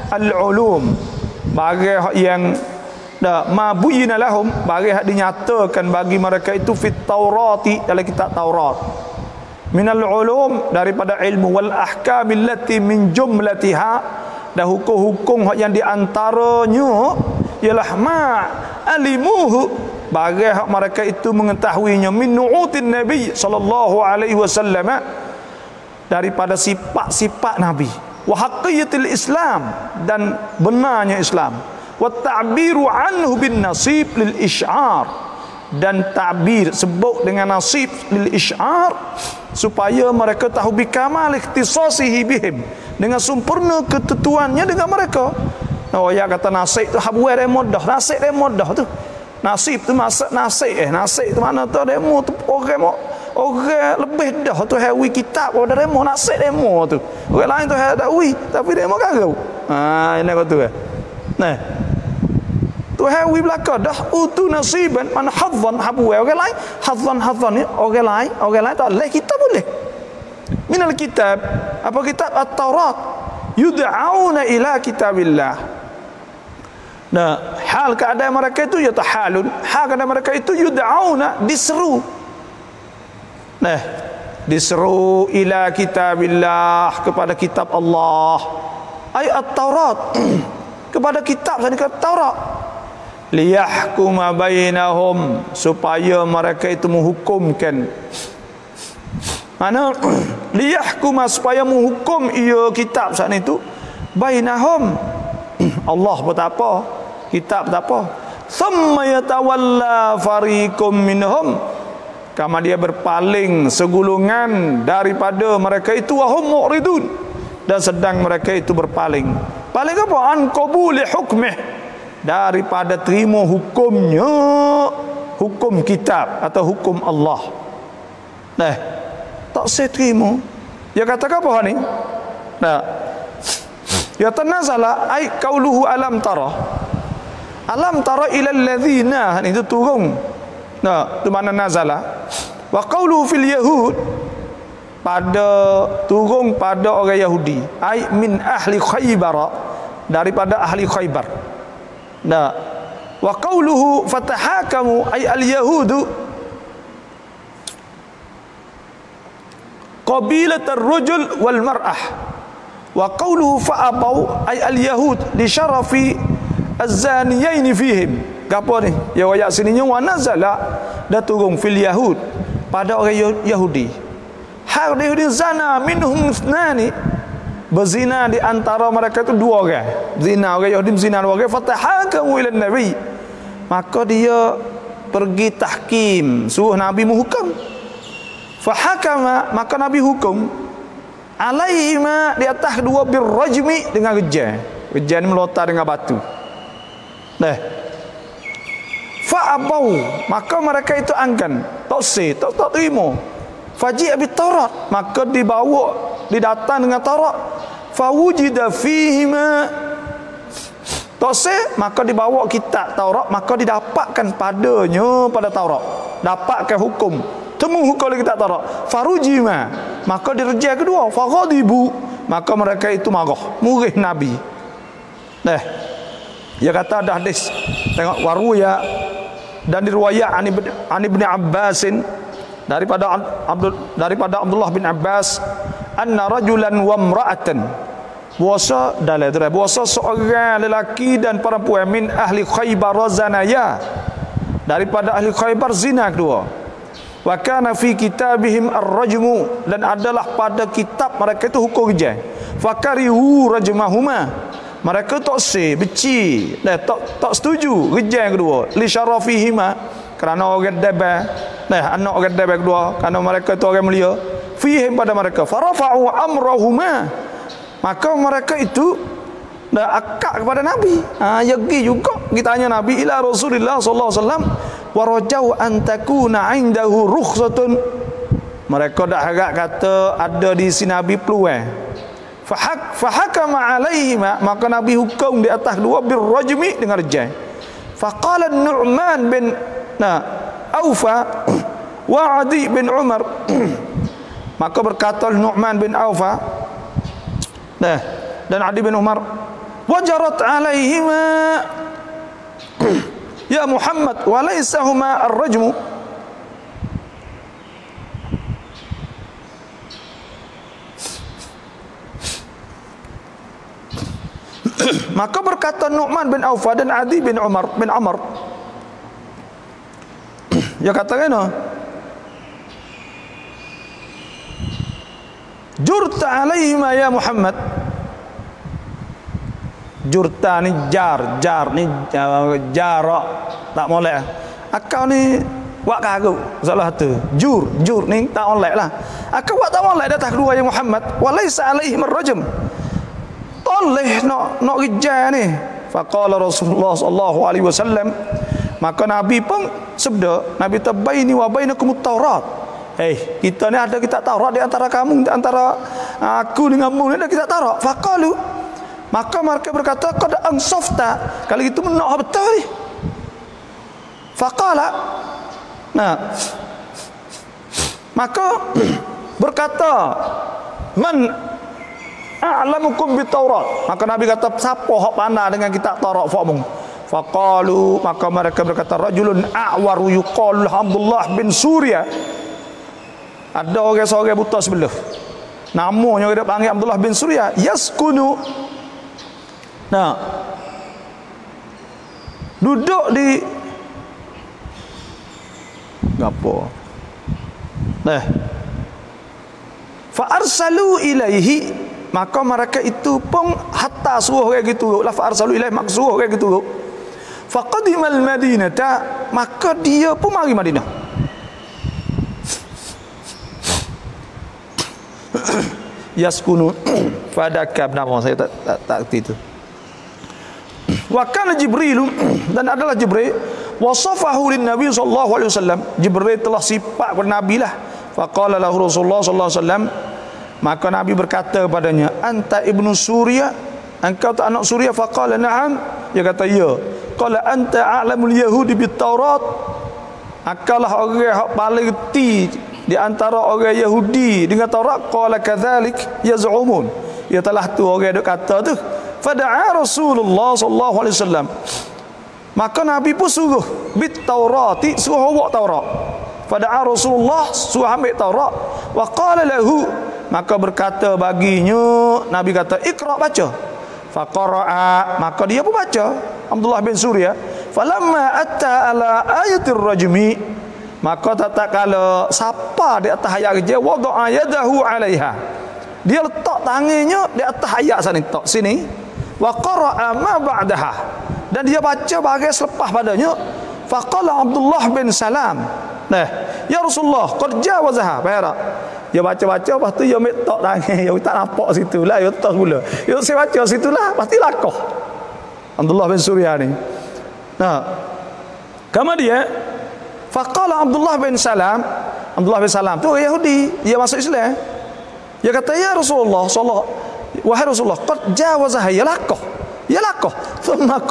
al-ulum, bagi yang ma bayyana lahum, bagi dinyatakan bagi mereka itu fit taurati, dalam kitab Taurat, min al-ulum, daripada ilmu, wal ahkamil lati min jumlatiha, dan hukum-hukum yang diantaranya ialah ma alimuhu bagai hak mereka itu mengetahuinya min nu'utin nabi sallallahu alaihi wasallam, daripada sifat-sifat nabi, wa haqqiyatil islam, dan benarnya Islam, wa ta'biru anhu bin nasib lil isy'ar, dan ta'bir sebut dengan nasib lil isy'ar supaya mereka tahu bikamal ikhtisasihi bihim, dengan sempurna ketentuannya dengan mereka. Oh ya, kata nasib tu habuai demo dah, nasib demo dah tu. Nasib tu masak nasib nasib tu mana tu demo tu orang lebih dah tu hawi kitab pada demo nasib demo tu. Orang lain tu ada wi tapi demo kagau. Ini kata tu. Nah. Tu hawi belaka dah utu nasiban man hadzan habuai orang lain hadzan ni orang lain tak boleh, kita boleh. Minal kitab, apa kitab at-Taurat, yud'auna ila kitabillah. Nah, hal keadaan mereka itu ya tahalun, hal keadaan mereka itu yud'auna, diseru. Nah, diseru ila kitabillah, kepada kitab Allah. Ay at-Taurat, kepada kitab kata Taurat. Liyahkuma bainahum, supaya mereka itu menghukumkan. Mana liyahkuma, supaya menghukum ia kitab saat itu bainahum. Allah betapa, kitab betapa. Thumma yatawalla fariqum minhum, kama dia berpaling segulungan daripada mereka itu, wahum mu'ridun, dan sedang mereka itu berpaling. Paling apa? An qabuli hukmih, daripada terima hukumnya, hukum kitab atau hukum Allah. Nah, tak saya terima. Dia kata apa ni? Nah, ya tanazala ai qauluhu alam tara ilal ladzina, itu turun. Nah, tu mana nazala. Wa qauluhu fil yahud, pada turun pada orang Yahudi, ai min ahli Khaybar, daripada ahli Khaybar. Nah, wa qauluhu fatahakamu ay al yahudu qabilat ar-rajul wal mar'ah. Wa qawluhu fa'abau ay al-yahud li syarafi az-zaniyain fihim. Gapo ni? Ya ayat sininya wa nazala, dah turun fil yahud, pada orang Yahudi. Hal Yahudi zana minhum ithnani, berzina di antara mereka itu dua orang. Zina, orang Yahudi berzina dua orang. Fatahakamu ila nabi, maka dia pergi tahkim, suruh nabi menghukum. Fahakama, maka nabi hukum alaihima, di atas dua, birrajmi, dengan rejam. Rejam ni melontar dengan batu. Nah, fa'abau, maka mereka itu angkan, tak terima. Faji' bit Taurat, maka dibawa, didatang dengan Taurat. Fawujida fihima, tak maka dibawa kitab Taurat, maka didapatkan padanya, pada Taurat dapatkan hukum, temu hukum oleh kitab Taurat. Farujima, maka direjam kedua. Faghadibu, maka mereka itu marah, murih Nabi. Nah, dia kata ada hadis, tengok waruya, dan diriwayat an Ibnu Abbasin, daripada Abdullah bin Abbas, anna rajulan wa imra'atan, puasa seorang lelaki dan perempuan, min ahli Khaybar zanaya, daripada ahli Khaybar zina kedua. Wa kana fi kitabihim ar-rajmu, dan adalah pada kitab mereka itu hukum rejam. Fakarihu rajmahuma, mereka tak benci, tak setuju rejam kedua. Li syarafihima, kerana orang debal, anak orang debal kedua, kerana mereka itu orang mulia. Fihim, pada mereka. Farafa'u amrahuma, maka mereka itu dah akak kepada Nabi. Yagi juga kita tanya Nabi ila Rasulullah sallallahu alaihi wasallam, wa rajau an takuna 'indahu rukhsatun, mereka dah harap kata ada di sini Nabi peluang. Fahakama alaihima, maka Nabi hukum di atas dua, birrajmi, dengan rejam. Faqala Nu'man bin Aufa wa Adi bin Umar, maka berkata Nu'man bin Aufa dan Adi bin Umar, wajarat alaihima ya Muhammad wa laysa huma ar-rajmu, Maka berkata Nu'man bin Auf dan Adi bin Amr. Dia katakan, jurta alaihima ya Muhammad. Jurta ni jar ni jarak tak molek. Akau ni wak kagu salah tu. Jur ni tak molek lah. Akau wak tak molek datang kedua ya Muhammad. Walaysa alaihim ar-rajm. Toleh nak gejar ni. Faqala Rasulullah sallallahu alaihi wasallam. Maka Nabi pun sabda, Nabi tabaini wa bainakum at-Taurat. Kita ni ada kitab Taurat di antara kamu, di antara aku dengan kamu ni ada kitab Taurat. Faqalu, maka mereka berkata, qad ansafta, kalau itu benar betul ni. Faqala, nah, maka berkata, man a'lamukum bit Taurat. Maka Nabi kata, siapa hak pandai dengan kitab Taurat fakmu? Faqalu, maka mereka berkata, rajulun a'waru yuqalu Abdullah bin Surya. Ada orang seorang buta sebelah, namanya dia panggil Abdullah bin Surya. Yaskunu, nah, duduk di gapo, nah, fa arsalu ilaihi, maka mereka itu pun hatta suruh kayak gitu lah. Fa arsalu ilaihi, mak suruh kayak gitu. Faqadimal Madinata, maka dia pun mari Madinah. Yaskunu fadakab, nama saya tak itu. Wa kana Jibril, dan adalah Jibril, wasafahu lin Nabi sallallahu alaihi wasallam. Jibril telah sifat kepada Nabi lah. Faqala lahu Rasulullah sallallahu alaihi wasallam, maka Nabi berkata kepadanya, anta ibnu Surya, engkau tak anak Surya? Faqala na'am, dia kata ya. Qala anta a'lamul yahudi bit Taurat, akalah orang yang paling reti di antara orang Yahudi dengan Taurat. Qala kadzalik yaz'umun, ya telah tu orang duk kata tu. Fada'a Rasulullah sallallahu alaihi wasallam, maka Nabi pun suruh bit Taurati, suruh bawa Taurat. Fada'a Rasulullah, suruh ambil Taurat. Wa qala lahu, maka berkata baginya, Nabi kata, iqra, baca. Faqara'a, maka dia pun baca, Abdullah bin Surya. Falamma atta ala ayatir rajmi, maka tak kala siapa di atas ayat kerja, wada'a yadahu alaiha, dia letak tangannya di atas ayat sini, wa qara'a ma ba'daha, dan dia baca bahagian selepas padanya. Faqala Abdullah bin Salam, nah, ya Rasulullah, qad jawazaha, faham? Dia baca-baca, lepas tu dia ambil tok tangan, dia tak nampak situ lah, dia tak pula. Dia saya baca situ lah, pasti lakoh Abdullah bin Surya ni. Nah, kemudian faqala Abdullah bin Salam, Abdullah bin Salam tu Yahudi, dia masuk Islam. Dia kata, ya Rasulullah sallallahu, wahai Rasulullah, qad jawazaha, ya lakoh. Thumma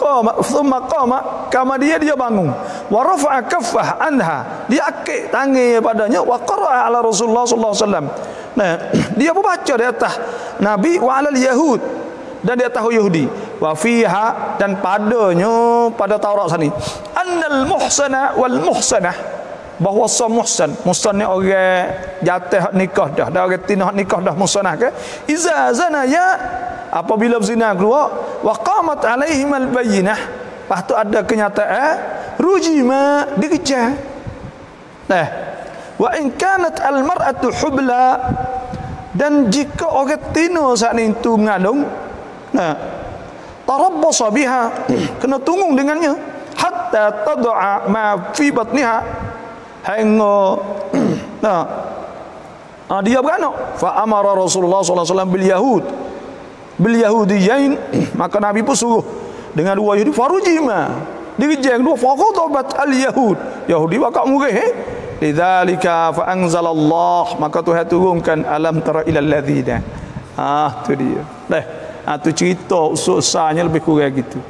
qama, kemudian dia bangun. Wa rafa'a kaffah anha, dia akik tangan padanya. Wa qara'a ala Rasulullah sallallahu alaihi wasallam. Nah, dia pun baca di atas Nabi, wa alal yahud, dan di atas Yahudi. Wa fiha, dan padanya, pada Taurat sini, annal muhsana wal muhsanah, bahawa muhsan ni orang jatuh nikah dah, orang tina nikah dah, muhsanah ke, iza zana ya, apabila berzina keluar, wa qamat alaihim al-bayyinah, lepas tu ada kenyataan, rujima, dikejar. Nah, wa in kanat al-mar'atu hubla, dan jika orang tina saat itu mengandung, nah, tarabbasa biha, kena tunggu dengannya, hatta tad'a ma fi batniha, hingga nah, dia beranak. Fa amara Rasulullah sallallahu alaihi wasallam bil yahudiyain, maka Nabi pun suruh dengan dua Yahudi, farujima, dikejar dua, faqatabat al yahud, Yahudi bakal murih. Lidzalika fa anzalallah, maka Tuhan turunkan alam tara ilal ladzina. Tu dia. Tu cerita usul-usulnya lebih kurang gitu.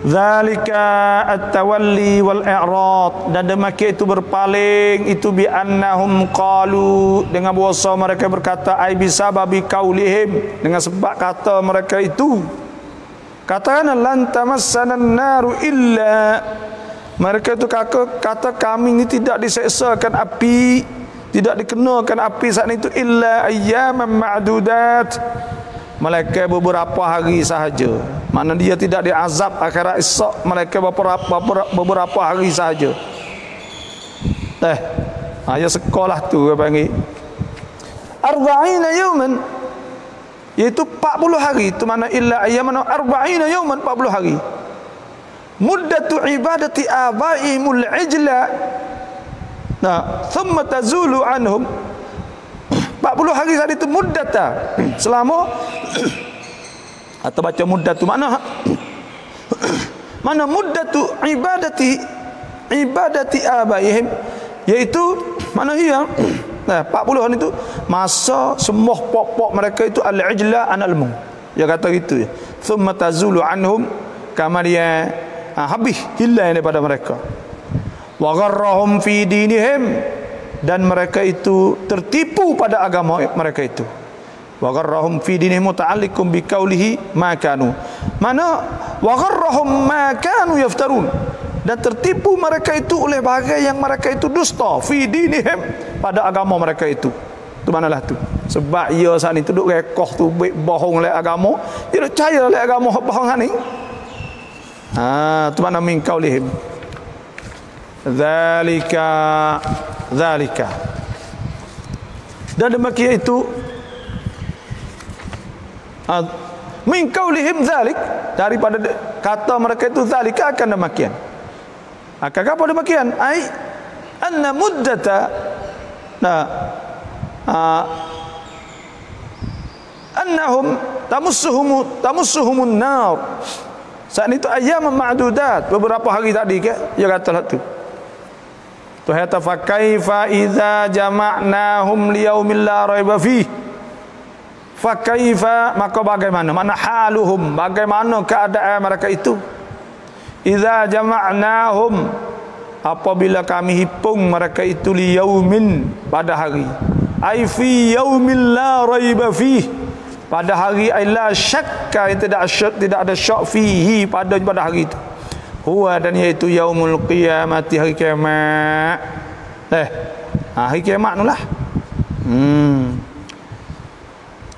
Zalika at-tawalli wal i'rad, dan demikian itu berpaling itu bi annahum qalu, dengan bahasa mereka berkata, ai bisababi qaulihim, dengan sebab kata mereka itu, katakan lan tamassana an-naru illa, mereka itu kata kami ini tidak diseksakan api Tidak dikenakan api saat itu illa ayyaman ma'dudat, melainkan beberapa hari sahaja. Mana dia tidak diazab akhirat esok, melainkan beberapa hari sahaja. Ya sekolah tu apa panggil arba'ina yawman, iaitu 40 hari. Itu mana illa ayyaman arba'ina yawman, 40 hari. Muddatu ibadati abaihimul ijla, thumma tazulu anhum, 40 hari saat itu muddata, selama atau baca muddatu mana muddatu ibadati abaihim, yaitu mana ia 40 hari itu masa sembah pokok mereka itu al-ijla analmu, dia kata gitu ya. Thumma tazulu anhum, kama dia habis hilang daripada mereka. Wa gharrahum fi dinihim, dan mereka itu tertipu pada agama mereka itu. Wa gharrahum fi dinihim muta'alliqun bi qaulihi ma kanu, mana wa gharrahum ma kanu yaftarun, dan tertipu mereka itu oleh bagai yang mereka itu dusta fi dinihim, pada agama mereka itu. Tu manalah tu. Sebab ia saat itu duk rekoh tu bohong oleh agama, dia duk percaya oleh agama bohong ni. Tu mana min qaulihim Zalika dan demikian itu min qaulihim zalik, daripada kata mereka itu zalika akan demikian. Akan apa demikian? Ai anna muddata annahum tamussuhumun nar. Saat itu ayyam ma'dudat, beberapa hari tadi ke dia kata tu. Tuhan fa kaifa idza jama'nahum liyaumil la raiba fih. Fa kaifa, maka bagaimana, mana haluhum, bagaimana keadaan mereka itu. Idza jama'nahum, apabila kami himpun mereka itu liyaumin, pada hari. Ai fi yaumil la raiba fih, pada hari la syakka, tidak ada syak fihi, pada hari itu. Huwa, dan iaitu yaumul qiyamati, hari kiamat. Hari kiamat nulah.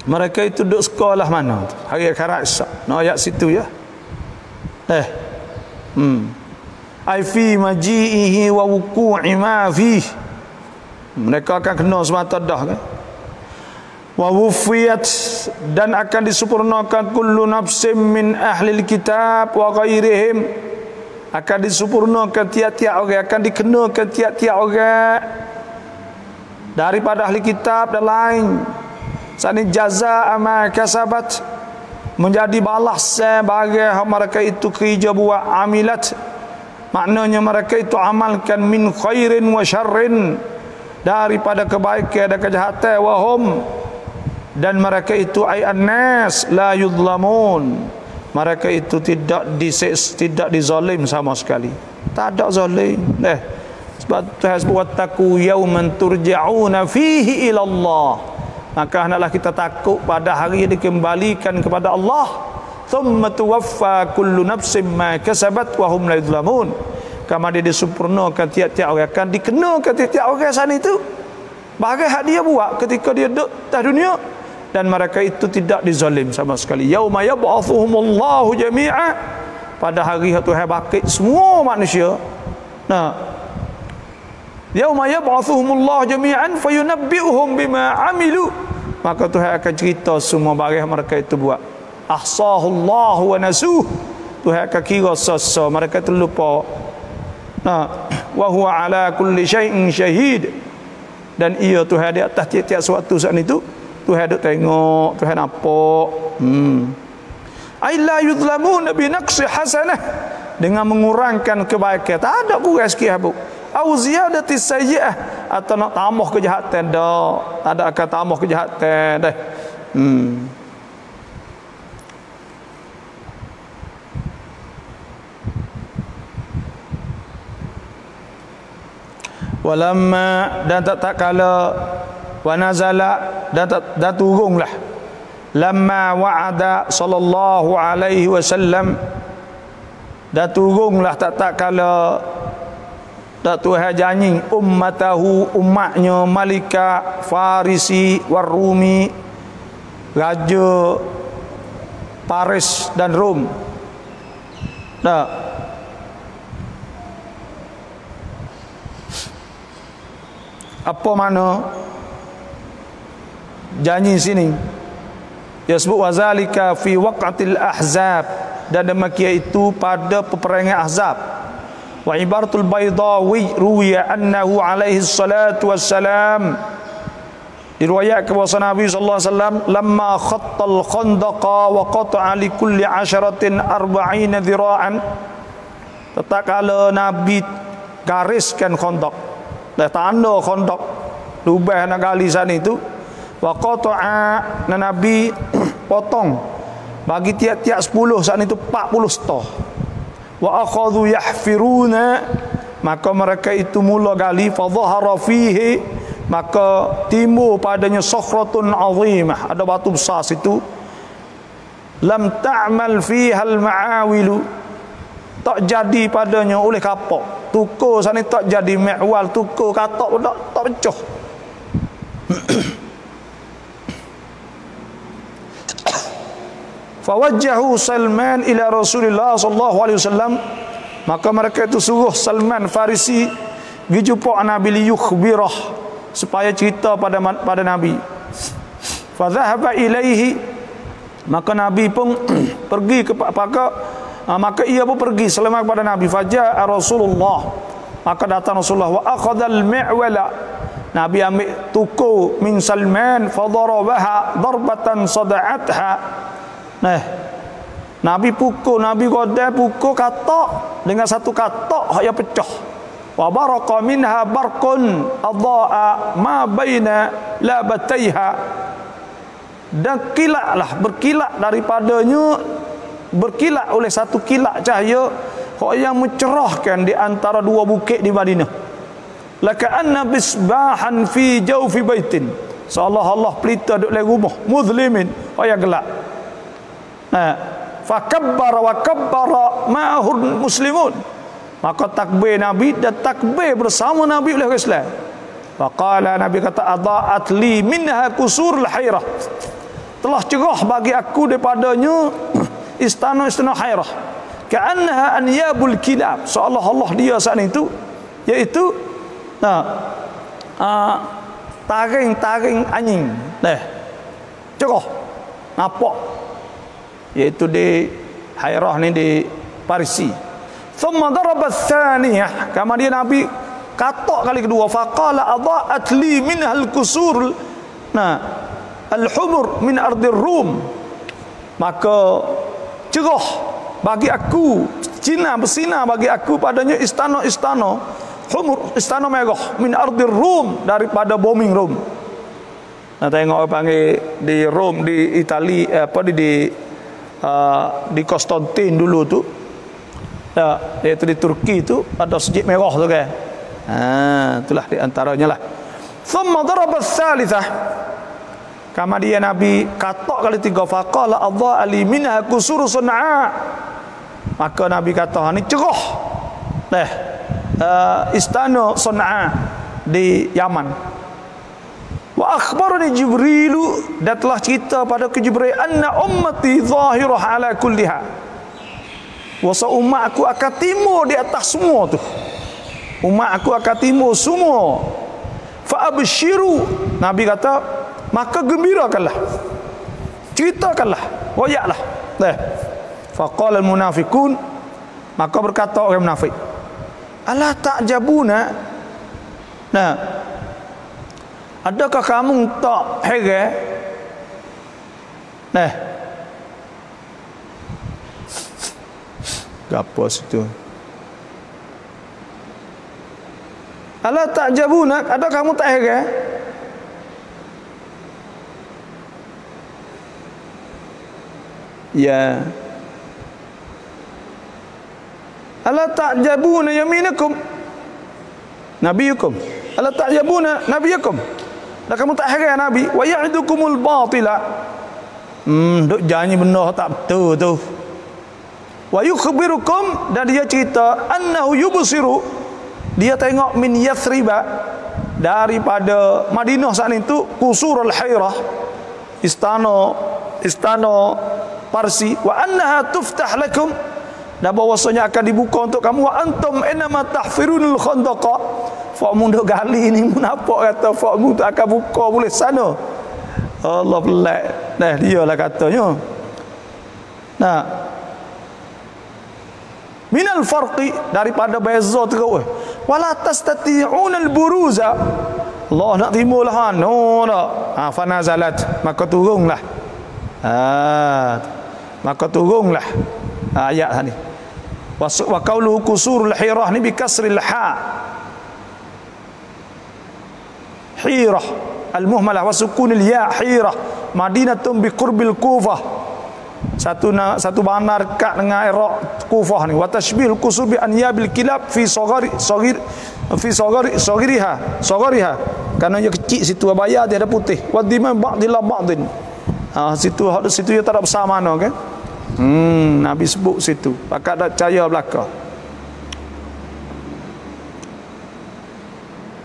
Mereka itu duduk sekolah mana tu? Hari akhirat esok. Ayat situ ya. Ai fi maji'ihi wa wuqu'i ma fi. Mereka akan kena semata dah kan. Wa wufiyat, dan akan disempurnakan kullu nafsin min ahlil kitab wa ghairihim, akan disempurnakan tiap-tiap orang, akan dikenakan tiap-tiap orang daripada ahli kitab dan lain. Sani jazaa ma kasabat, menjadi balas bagi mereka itu kerja buat amilat, maknanya mereka itu amalkan min khairin wa syarrin, daripada kebaikan dan kejahatan, wahum, dan mereka itu ay annas la yudlamun, mereka itu tidak dizalim sama sekali, tak ada zalim. Sebab Tuhan sebut wattaqu yauman turja'una fihi ila Allah, maka hendaklah kita takut pada hari yang dikembalikan kepada Allah. Thumma tuwaffa kullu nafsin ma kasabat wa hum la yudlamun, kama dia disempurnakan tiap-tiap orang, akan dikenakan tiap-tiap orang sana itu bagai hak dia buat ketika dia duduk atas dunia, dan mereka itu tidak dizalim sama sekali. Yauma yab'athuhumullahu jami'a, pada hari Tuhan bangkit semua manusia. Yauma yab'athuhumullahu jami'an fayunabbi'uhum bima 'amilu, maka Tuhan akan cerita semua barang mereka itu buat. Ahsahullahu wa nasuh, Tuhan akan kira sasa mereka itu lupa. Wa huwa ala kulli syai'in syahid, dan ia Tuhan di atas tiap-tiap suatu saat itu Tuhan duk tengok, Tuhan nampak. Ai la yuzlamun bi naqsi hasanah, dengan mengurangkan kebaikan, tak ada kurang sikit habuk. Au ziyadati sayyi'ah, atau nak tambah kejahatan dah, tak ada akan tambah kejahatan dah. Walamma, dan tak kala, wa nazala, dan turunlah, lamma wa'ada sallallahu alaihi wasallam, dan turunlah tak kala Tak Tuhan janji ummatahu, umatnya, malika Farisi warumi, raja Paris dan Rom. Tak. Apa mana janji sini? Dia sebut wazalika fi waqatil ahzab, dan demikian itu pada peperangan Ahzab. Wa ibaratul Baydawi ruwiya annahu alaihi salatu wassalam, diriwayatkan bahwa Nabi sallallahu alaihi wasallam lamma khattal khandaqa wa qata'a li kulli 'asharatin 40 dhira'an, tatkala Nabi gariskan khandaq, dah tanda khandaq lubang nak gali sana itu, wa qata'a, Nabi potong bagi tiap-tiap 10 saat itu 40 stor. Wa akhadhu yahfiruna, maka mereka itu mula gali, fa dhahara fihi, maka timbul padanya sakhratun azimah, ada batu besar situ, lam ta'mal fiha al-ma'awilu, tak jadi padanya oleh kapak. Tukur sana tak jadi mi'wal, tukur katak tak pecah. Fawajjahu Salman ila Rasulullah sallallahu alaihi wasallam, maka mereka itu suruh Salman Farisi pergi jumpa Nabi liyukhbirah, supaya cerita pada Nabi. Fa dhahaba ilaihi, maka Nabi pun pergi maka ia pun pergi Salman kepada Nabi. Faja'a Rasulullah, maka datang Rasulullah, wa akhadhal mi'wala, Nabi ambil tuku min Salman, fa darabaha darbatan sada'atha. Nah, Nabi pukul, Nabi godai pukul katak dengan satu katak yang pecah. Wa baraqa minha barqun adha'a ma baina labataiha, dan kilatlah, berkilat daripadanya, berkilat oleh satu kilat cahaya yang mencerahkan di antara dua bukit di Madinah. Laka'anna bisbahan fi jawfi baitin, seolah-olah pelita duduk dalam rumah muzlimin yang gelap. Fakabbara wa kabbara ma'ahul muslimun, maka takbir Nabi dan takbir bersama Nabi oleh Islam. Faqala, Nabi kata, adha'at li minha kusurul hairah, telah cerah bagi aku daripadanya istana-istana Hairah, ka'annaha anyabul kilab, seolah-olah dia saat itu iaitu taring-taring anjing. Cerah nampak, iaitu di Hairah ni, di Parisi. Thumma daraba tsaniyah, kemudian Nabi katak kali kedua, faqala adha'at li minha al-kusur al-humur min ardir Rum, maka cerah bagi aku, Cina bersinar bagi aku padanya istana-istana humur, istana merah, min ardir Rum, daripada booming Rom. Nah, tengok panggil di Rom, di Itali, di Konstantin dulu tu, iaitu di Turki tu ada Masjid Merah tu kan. Itulah di antaranya lah. Thumma daraba tsalitsah, kemudian Nabi katak kali tiga, faqala adha'a li minha kusur Sun'a, maka Nabi kata ni cerah istana Sun'a di Yaman. Wa akhbarani Jibrilu, dan telah cerita pada Jibril, anna ummati zahirah ala kulliha, wasa umat aku akan timur di atas semua tu, umat aku akan timur semua. Fa abshiru, Nabi kata, maka gembirakanlah, ceritakanlah, royaklah. Faqala al munafiqun, maka berkata orang munafik, ala ta'jabuna, adakah kamu tak heran? Gapo situ? Ala ta'jabuna, adakah kamu tak heran? Ya. Ala ta'jabuna yaminakum nabiyukum, ala ta'jabuna nabiyakum, dan kamu tak heran Nabi, wa ya'idukumul batila, duk janji benar tak betul tu, wa yukhbirukum, dan dia cerita, annahu yubsiru, dia tengok min Yathriba, daripada Madinah saat itu, Qusurul Hairah, istana Parsi, wa annaha tuftah lakum, dan bahwasanya akan dibuka untuk kamu, wa antum inma tahfirunul khandaqa, fak mundur gali ni menapa kata fak mu akan buka boleh sana. Allah pelak. Nah, dialah katanya. Nah, minal farqi, daripada beza terus. Wala tastati'unal buruza, Allah nak timbullah no dak. Fanazalat, maka turunlah. Maka turunlah ayat ni. Wa qauluhu Qusurul Hirah ni bi kasril ha. Hirah al-muhmalah wa sukunil ya, Hirah Madinatun bi qurbil Kufah, satu bandar kat dengan Iraq, Kufah ni. Wa tashbihul qusur bi anyabil kilab fi sagariha, kerana dia kecil situ, bayar dia ada putih. Wa dimam ba'dil ba'din, situ dia tak ada besar mana kan. Nabi sebut situ, pakat tak percaya belaka.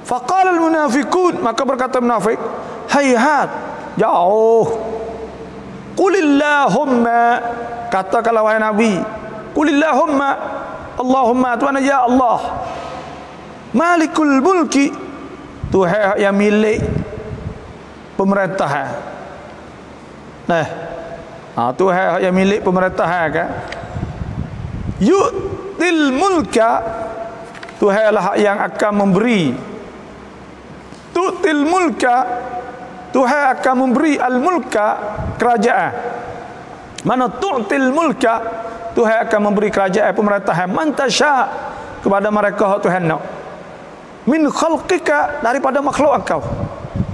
Faqala al-munafiqun, maka berkata munafik, hayhat, jauh. Qulillahumma, katakanlah wahai Nabi, qulillahumma, Allahumma, Tuhan ya Allah, Malikul mulki, Tuhan yang milik pemerintahan. Nah, Tuhan yang milik pemerintahan kan. Yu'til mulka, Tuhan lah yang akan memberi. Tu'til mulka, Tuhan akan memberi al-mulka, kerajaan. Mana tu'til mulka, Tuhan akan memberi kerajaan pemerintahan man tasya, kepada mereka Tuhan nak. Min khalqika, daripada makhluk engkau.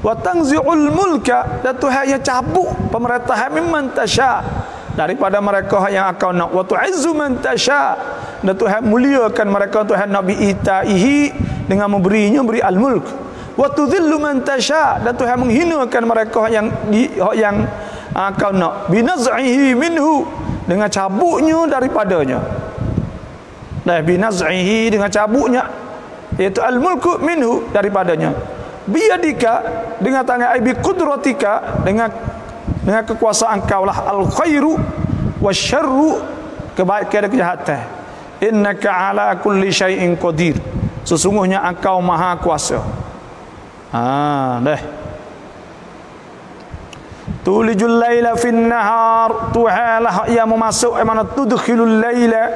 Wa tanzi'ul mulka, dan Tuhan yang cabut pemerintahan mimman tasya, daripada mereka yang engkau nak. Wa tu'izzu man tasya, dan Tuhan muliakan mereka Tuhan nak bi'itaihi, dengan memberinya, beri al-mulk. Wa tudhillu man tasya, dan Tuhan menghinakan mereka yang engkau nak. Binaz'ihi minhu, dengan cabutnya daripadanya. Nah, binaz'ihi, dengan cabutnya, iaitu al-mulku minhu, daripadanya. Biyadika, dengan tangan, ai bi qudratika, dengan kekuasaan engkau lah, al-khairu wasyarru, kebaikan dan kejahatan. Innaka ala kulli syai'in qadir, sesungguhnya engkau maha kuasa. Dah. Tulijul laila fin nahar, Tuhan lah yang memasuk, mana tudkhilul laila,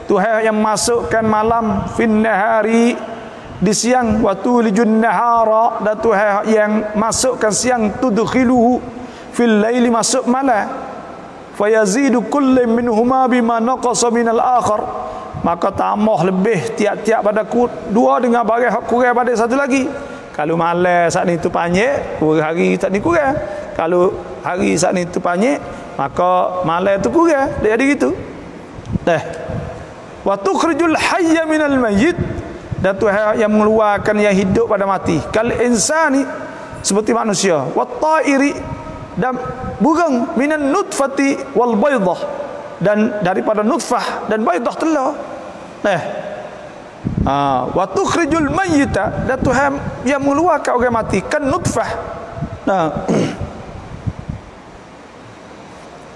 Tuhan yang masukkan malam, fin nahari, di siang. Wa tulijun nahara, dan Tuhan yang masukkan siang, tudkhiluhu fil laili, masuk malam. Fayazidu kullu minhuma bima naqasa minal akhar, maka tambah lebih tiap-tiap pada dua dengan barang kurang pada satu lagi. Kalau malam saat ni tu panjang, hari saat ni kurang. Kalau hari saat ni tu panjang, maka malam tu kurang. Dia ada gitu. Dah. Wa tukhrijul hayya minal mayyit, dan Tuhan yang mengeluarkan yang hidup pada mati. Kal insani, seperti manusia. Wa ta'iri, dan burung, minan nutfati wal baydah, dan daripada nutfah dan baydah telur. Nah, wa tukhrijul mayyita, dan Tuhan yang mengeluarkan orang mati, kan nutfah. Nah,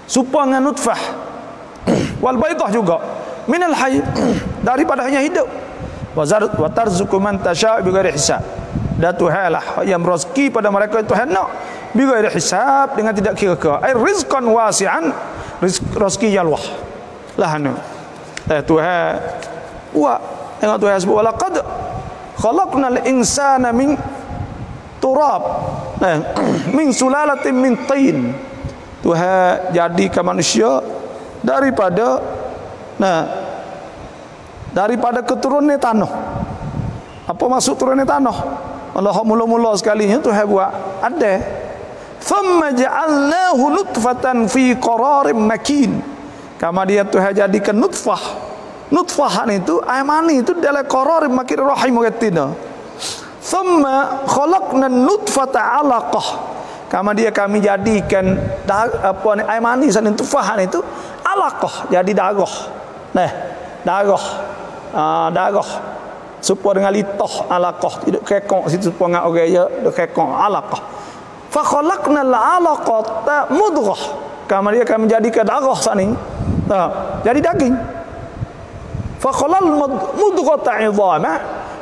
supaya dengan nutfah, wal baydah juga, minal hayy, daripada yang hidup. Wa tarzuqu man tasya' bighairi hisab, dan Tuhan lah yang merezeki pada mereka yang Tuhan nak, bighairi hisab, dengan tidak kira-kira. Ai rizqan wasi'an, rezeki yang luas lah anu. Tuhan wa, tengok Tuhan sebut, walaqad khalaqnal insana min turab, min sulalatin min tin, Tuhan jadikan manusia daripada keturunan tanah. Apa maksud turunan tanah? Allah mula-mula sekalinya Tuhan buat ada. Thumma ja'alnahu nutfatan fi qararin makin, kama dia Tuhan jadikan nutfah. Nutfah itu air mani itu dalam qararin makin, rahim katina. Thumma khalaqna nutfata 'alaqah, kama dia kami jadikan air mani sana nutfah itu 'alaqah, jadi darah. Nah, darah. supaya dengan litah alaqah hidup kekok situ supaya dengan orang ya duk kekok alaqah. Fa khalaqnal 'alaqata mudghah. Kemudian kami jadikan darah sani. Jadi daging. Fa khalal mudghata 'idhama.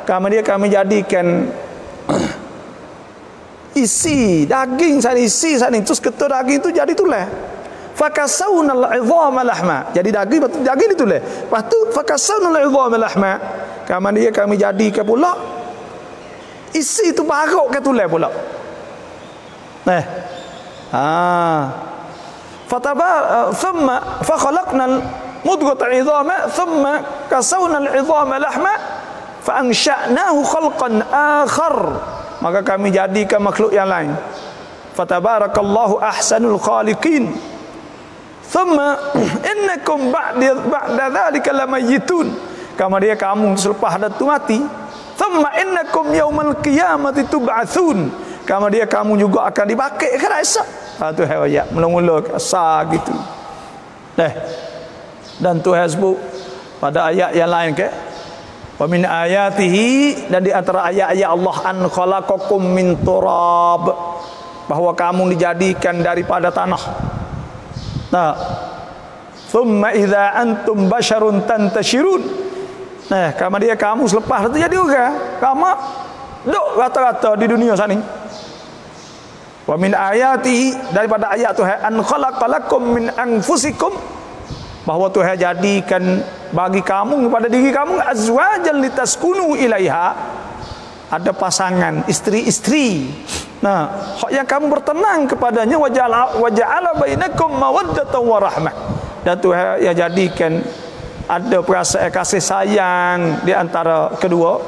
Kemudian kami jadikan isi daging sani, isi sani terus ketua daging itu jadi tulang. Fakasawnal 'idhama lahma. Jadi daging ditulis. Lepas tu fakasawnal 'idhama lahma. Kemudian kami jadikan pula isi itu barok ke tulang pula. Thumma fakhalaqnal mudghata 'idhama thumma kasawnal 'idhama lahma fa ansha'nahu khalqan akhar. Maka kami jadikan makhluk yang lain. Fatabarakallahu ahsanul khaliqin. Thumma innakum ba'da dhalika lamayitun. Kemudian kamu selepas itu mati. Thumma innakum yaumal qiyamati tub'atsun. Kemudian kamu juga akan dibangkit ke esok. Tu ayat mula-mula asal gitu. Dan Tuhan sebut pada ayat yang lain ke wa min ayatihi, dan di antara ayat-ayat Allah an khalaqakum min turab, bahwa kamu dijadikan daripada tanah. Thumma idza antum basharun tantashirun. Kemudian kamu selepas itu jadi orang. Kamu duk rata-rata di dunia sana. Wa min ayatihi, daripada ayat Tuhan an khalaqalakum min anfusikum, bahwa Tuhan jadikan bagi kamu kepada diri kamu azwajan litaskunu ilaiha, ada pasangan istri-istri. Yang kamu bertenang kepadanya, waja'ala bainakum mawaddatan wa rahmah, dan Tuhan yang jadikan ada perasaan kasih sayang di antara kedua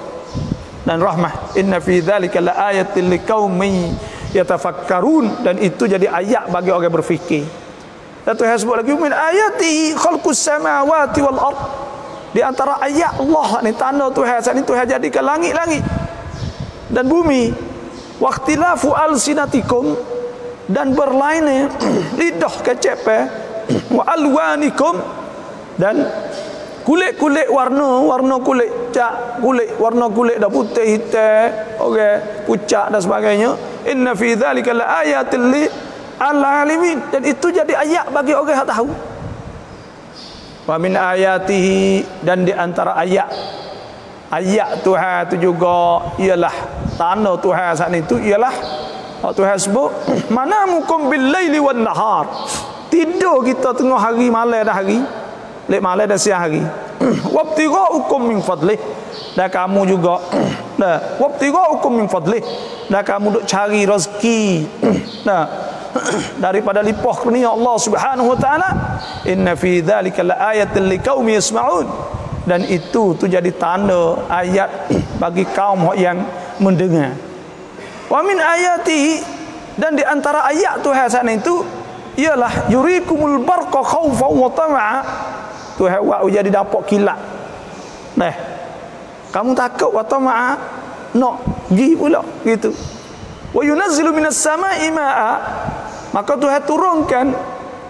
dan rahmah. Inna fi dzalika laayatil liqaumin yatafakkarun, dan itu jadi ayat bagi orang berfikir. Dan Tuhan sebut lagi min ayati khalqus samawati wal ard, di antara ayat Allah ni tanda Tuhan saat ini Tuhan jadikan langit-langit dan bumi. Waqtilafu alsinatikum, dan berlainnya lidah kecepe, wa alwanikum, dan kulit-kulit warna kulit cak, warna kulit dah putih hitam, pucat dan sebagainya. Inna fi dzalika laayatil lil alamin, dan itu jadi ayat bagi orang yang tahu. Wa min ayatihi, dan di antara ayat Tuhan itu juga ialah tanda Tuhan saat itu ialah Tuhan sebut manamukum bil laili wan nahar, tidur kita tengah hari malam dah hari, lek malam dah siang hari. Wabtighaukum min fadlih, dan kamu juga wabtighaukum min fadlih, dan kamu duk cari rezeki daripada limpah kurnia Allah Subhanahu wa taala. Inna fi dzalika laayatil liqaumin yasma'un, dan itu jadi tanda ayat bagi kaum yang mendengar. Wa min ayatihi, dan di antara ayat Tuhan sana itu ialah yurikumul barqa khaufan wa tama'a. Tuhan buat jadi dapat kilat. Kamu takut wa tama'a, nak pergi pula gitu. Wa yunazzilu minas sama'i ma'a, maka Tuhan turunkan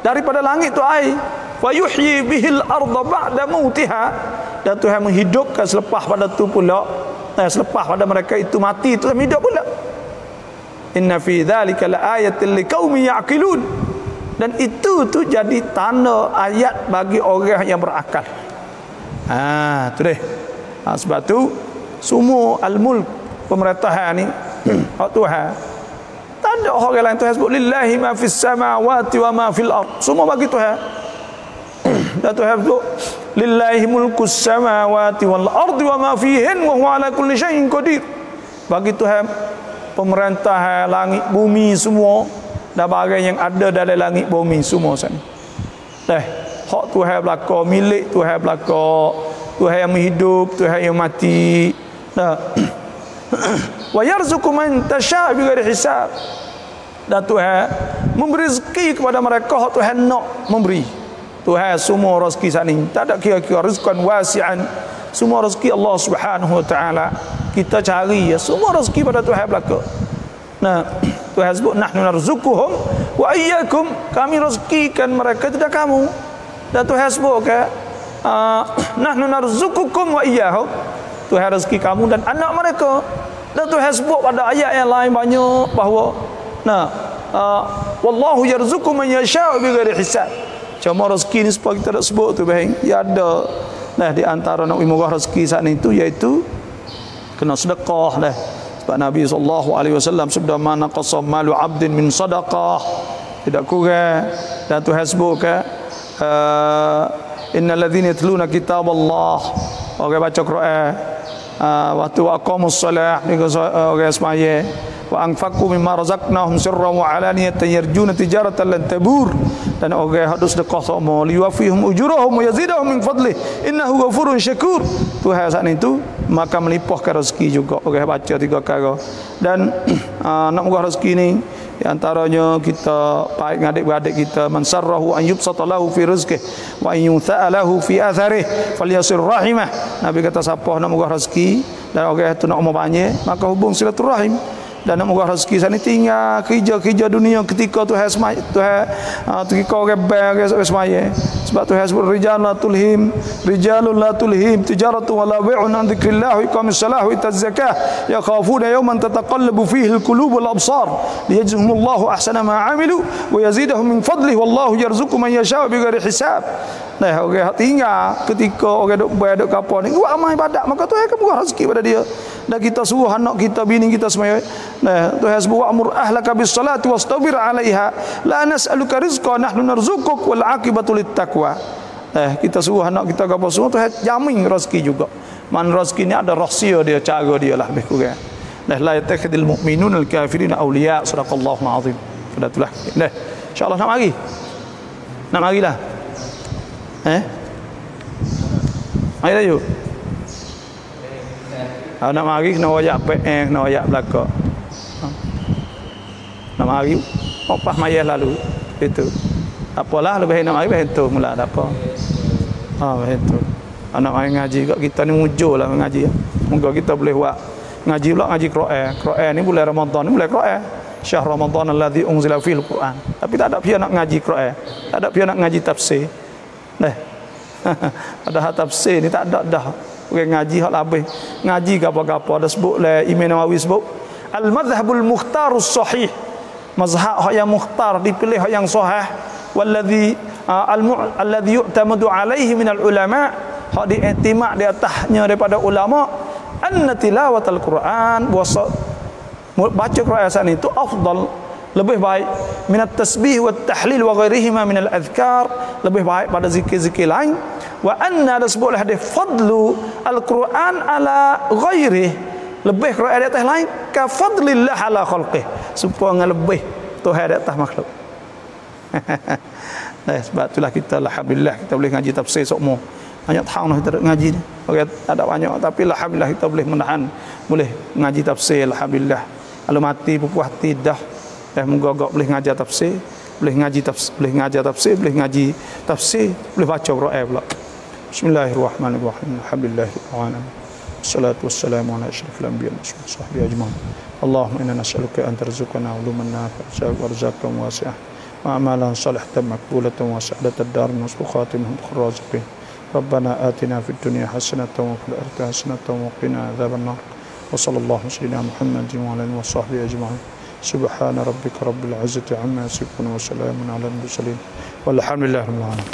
daripada langit tu air. Wa yuhyi bihil arda ba'da mautiha, dan Tuhan menghidupkan selepas pada tu pula, selepas pada mereka itu mati, Tuhan hidup pula. Inna fi dzalika laayatil liqaumin ya'qilun, dan itu tu jadi tanda ayat bagi orang yang berakal. Tu deh. Sebab tu semua al-mulk, pemerintahan ni hak Tuhan. Tak ada orang lain. Tuhan sebut lillahi ma fis samawati wa ma fil ard, semua bagi Tuhan. Dan Tuhan sebut lillahi mulkus samawati wal ardi wa ma fihin wa huwa ala kulli syai'in qadir, bagi Tuhan pemerintahan langit bumi semua dan barang yang ada dalam langit bumi semua sana. Hak Tuhan belaka, milik Tuhan belaka, Tuhan yang menghidup, Tuhan yang mati. Wa yarzuqu man tasha' bighairi hisab, dan Tuhan memberi rezeki kepada mereka Tuhan nak memberi. Tuhan semua rezeki sana tak ada kira-kira, rizqan wasi'an, semua rezeki Allah Subhanahu wa taala kita cari ya, semua rezeki pada Tuhan belaka. Tuhan sebut nahnu narzuquhum wa iyyakum, kami rezekikan mereka tidak kamu. Dan Tuhan sebut ke nahnu narzuqukum wa iyyahum, Tuhan rezeki kamu dan anak mereka. Dan Tuhan sebut pada ayat yang lain banyak bahawa wallahu yarzuqu man yasha'u bighairi hisab. Cuma rezeki ni supaya kita tak sebut tu bang. Ya ada. Nah di antara nak murah rezeki saat itu iaitu kena sedekah dah. Sebab Nabi SAW sudah mana qasam malu abdin min sadaqah, tidak kurang. Dan Tuhan sebut ke innal ladzina yatluna kitab Allah, orang baca Quran, waktu aqamus solah orang semaya, wa anfaqu mimma razaqnahum sirran wa alaniyatan yarjuna tijaratan lan tabur, dan orang hak sedekah sama liwafihum ujurahum wa yazidahum min fadlih innahu ghafurun syakur. Tuhan saat itu maka melipahkan rezeki juga. Orang baca 3 perkara. Dan nak murah rezeki ni di antaranya kita baik dengan adik-beradik kita, man sarrahu an yubsata lahu fi rizqihi wa an yunsa'a lahu fi atharihi falyasir rahimah. Nabi kata siapa nak murah rezeki dan orang itu nak umur banyak, maka hubung silaturahim. Dan nak murah rezeki sana tinggal kerja dunia ketika Tuhan semai Tuhan ketika orang bayar semaya. Sebab Tuhan sebut rijalun la tulhim tijaratu wala bai'un an dzikrillah wa iqamis salah wa itaz zakah yakhafuna yawman tataqallabu fihi alqulub wal absar liyajzihumullahu ahsana ma 'amilu wa yazidahum min fadlihi wallahu yarzuqu man yasha'u bighairi hisab. Nah, orang tinggal ketika orang duk bayar duk kapal ni buat amal ibadat, maka Tuhan akan murah rezeki pada dia. Dan kita suruh anak kita, bini kita semua. Nah, Tuhan sebut wa'mur ahlaka bis salati wastabir 'alaiha la nas'aluka rizqan nahnu narzuquk wal 'aqibatu lit taqwa. Nah, kita suruh anak kita kapal semua, Tuhan jamin rezeki juga. Man rezeki ni ada rahsia dia, cara dia lah lebih kurang. Nah, la yattakhidul mu'minuna al kafirina awliya. Sadaqallahu azim. Sudah itulah. Nah, insya-Allah nak mari. Nak marilah. Mari dah yuk. Nak mari kena wayak kena wayak belakang. Nak mari opah mayah lalu itu. Apalah lebih nak mari begitu mula tak apa. Begitu. Anak mari ngaji kat kita ni mujurlah ngaji. Moga kita boleh buat ngaji pula ngaji Quran. Quran ni bulan Ramadan ni bulan Quran. Syahr Ramadan alladzi unzila fihi al-Quran. Tapi tak ada pihak nak ngaji Quran. Tak ada pihak nak ngaji tafsir. Ada tafsir ni tak ada dah. Orang ngaji hak labih. Ngaji gapo-gapo ada sebut lah Imam Nawawi sebut al-madhhabul mukhtarus sahih. Mazhab hak yang mukhtar, dipilih hak yang sahih, walladhi alladhi yu'tamadu alaihi minal ulama, hak diiktimak di atasnya daripada ulama, anna tilawatal Quran baca Quran saat itu afdal, lebih baik minat tasbih wa tahlil wa ghairihima minal adhkar, lebih baik pada zikir-zikir lain. Wa anna ada sebuah hadis fadlu al-Quran ala ghairih, lebih Quran di atas lain ka fadlillah ala khalqih, supaya lebih Tuhan di atas makhluk. Nah, sebab itulah kita alhamdulillah kita boleh ngaji tafsir semua. Banyak tahun kita ngaji ni. Orang ada banyak tapi alhamdulillah kita boleh menahan, boleh ngaji tafsir alhamdulillah. Kalau mati puas tidak. Moga-moga boleh ngaji tafsir, boleh ngaji tafsir, boleh ngaji tafsir, boleh ngaji tafsir, boleh baca Quran pula. Bismillahirrahmanirrahim. Alhamdulillahirabbil alamin. Wassalatu wassalamu ala asyrafil anbiya'i wa sahbihi ajma'in. Allahumma inna nas'aluka an tarzuqana uluman nafi'atan wa rizqan wasi'an wa amalan salihatan maqbulatan wa sa'adatan darin wa khatimatan khairan. Rabbana atina fid dunya hasanatan wa fil akhirati hasanatan wa qina adzabannar. Wa sallallahu sayyidina Muhammadin wa ala alihi wa sahbihi ajma'in. Subhana rabbika rabbil izzati amma yasifun wa salamun ala al-mursalin walhamdulillahi rabbil alamin.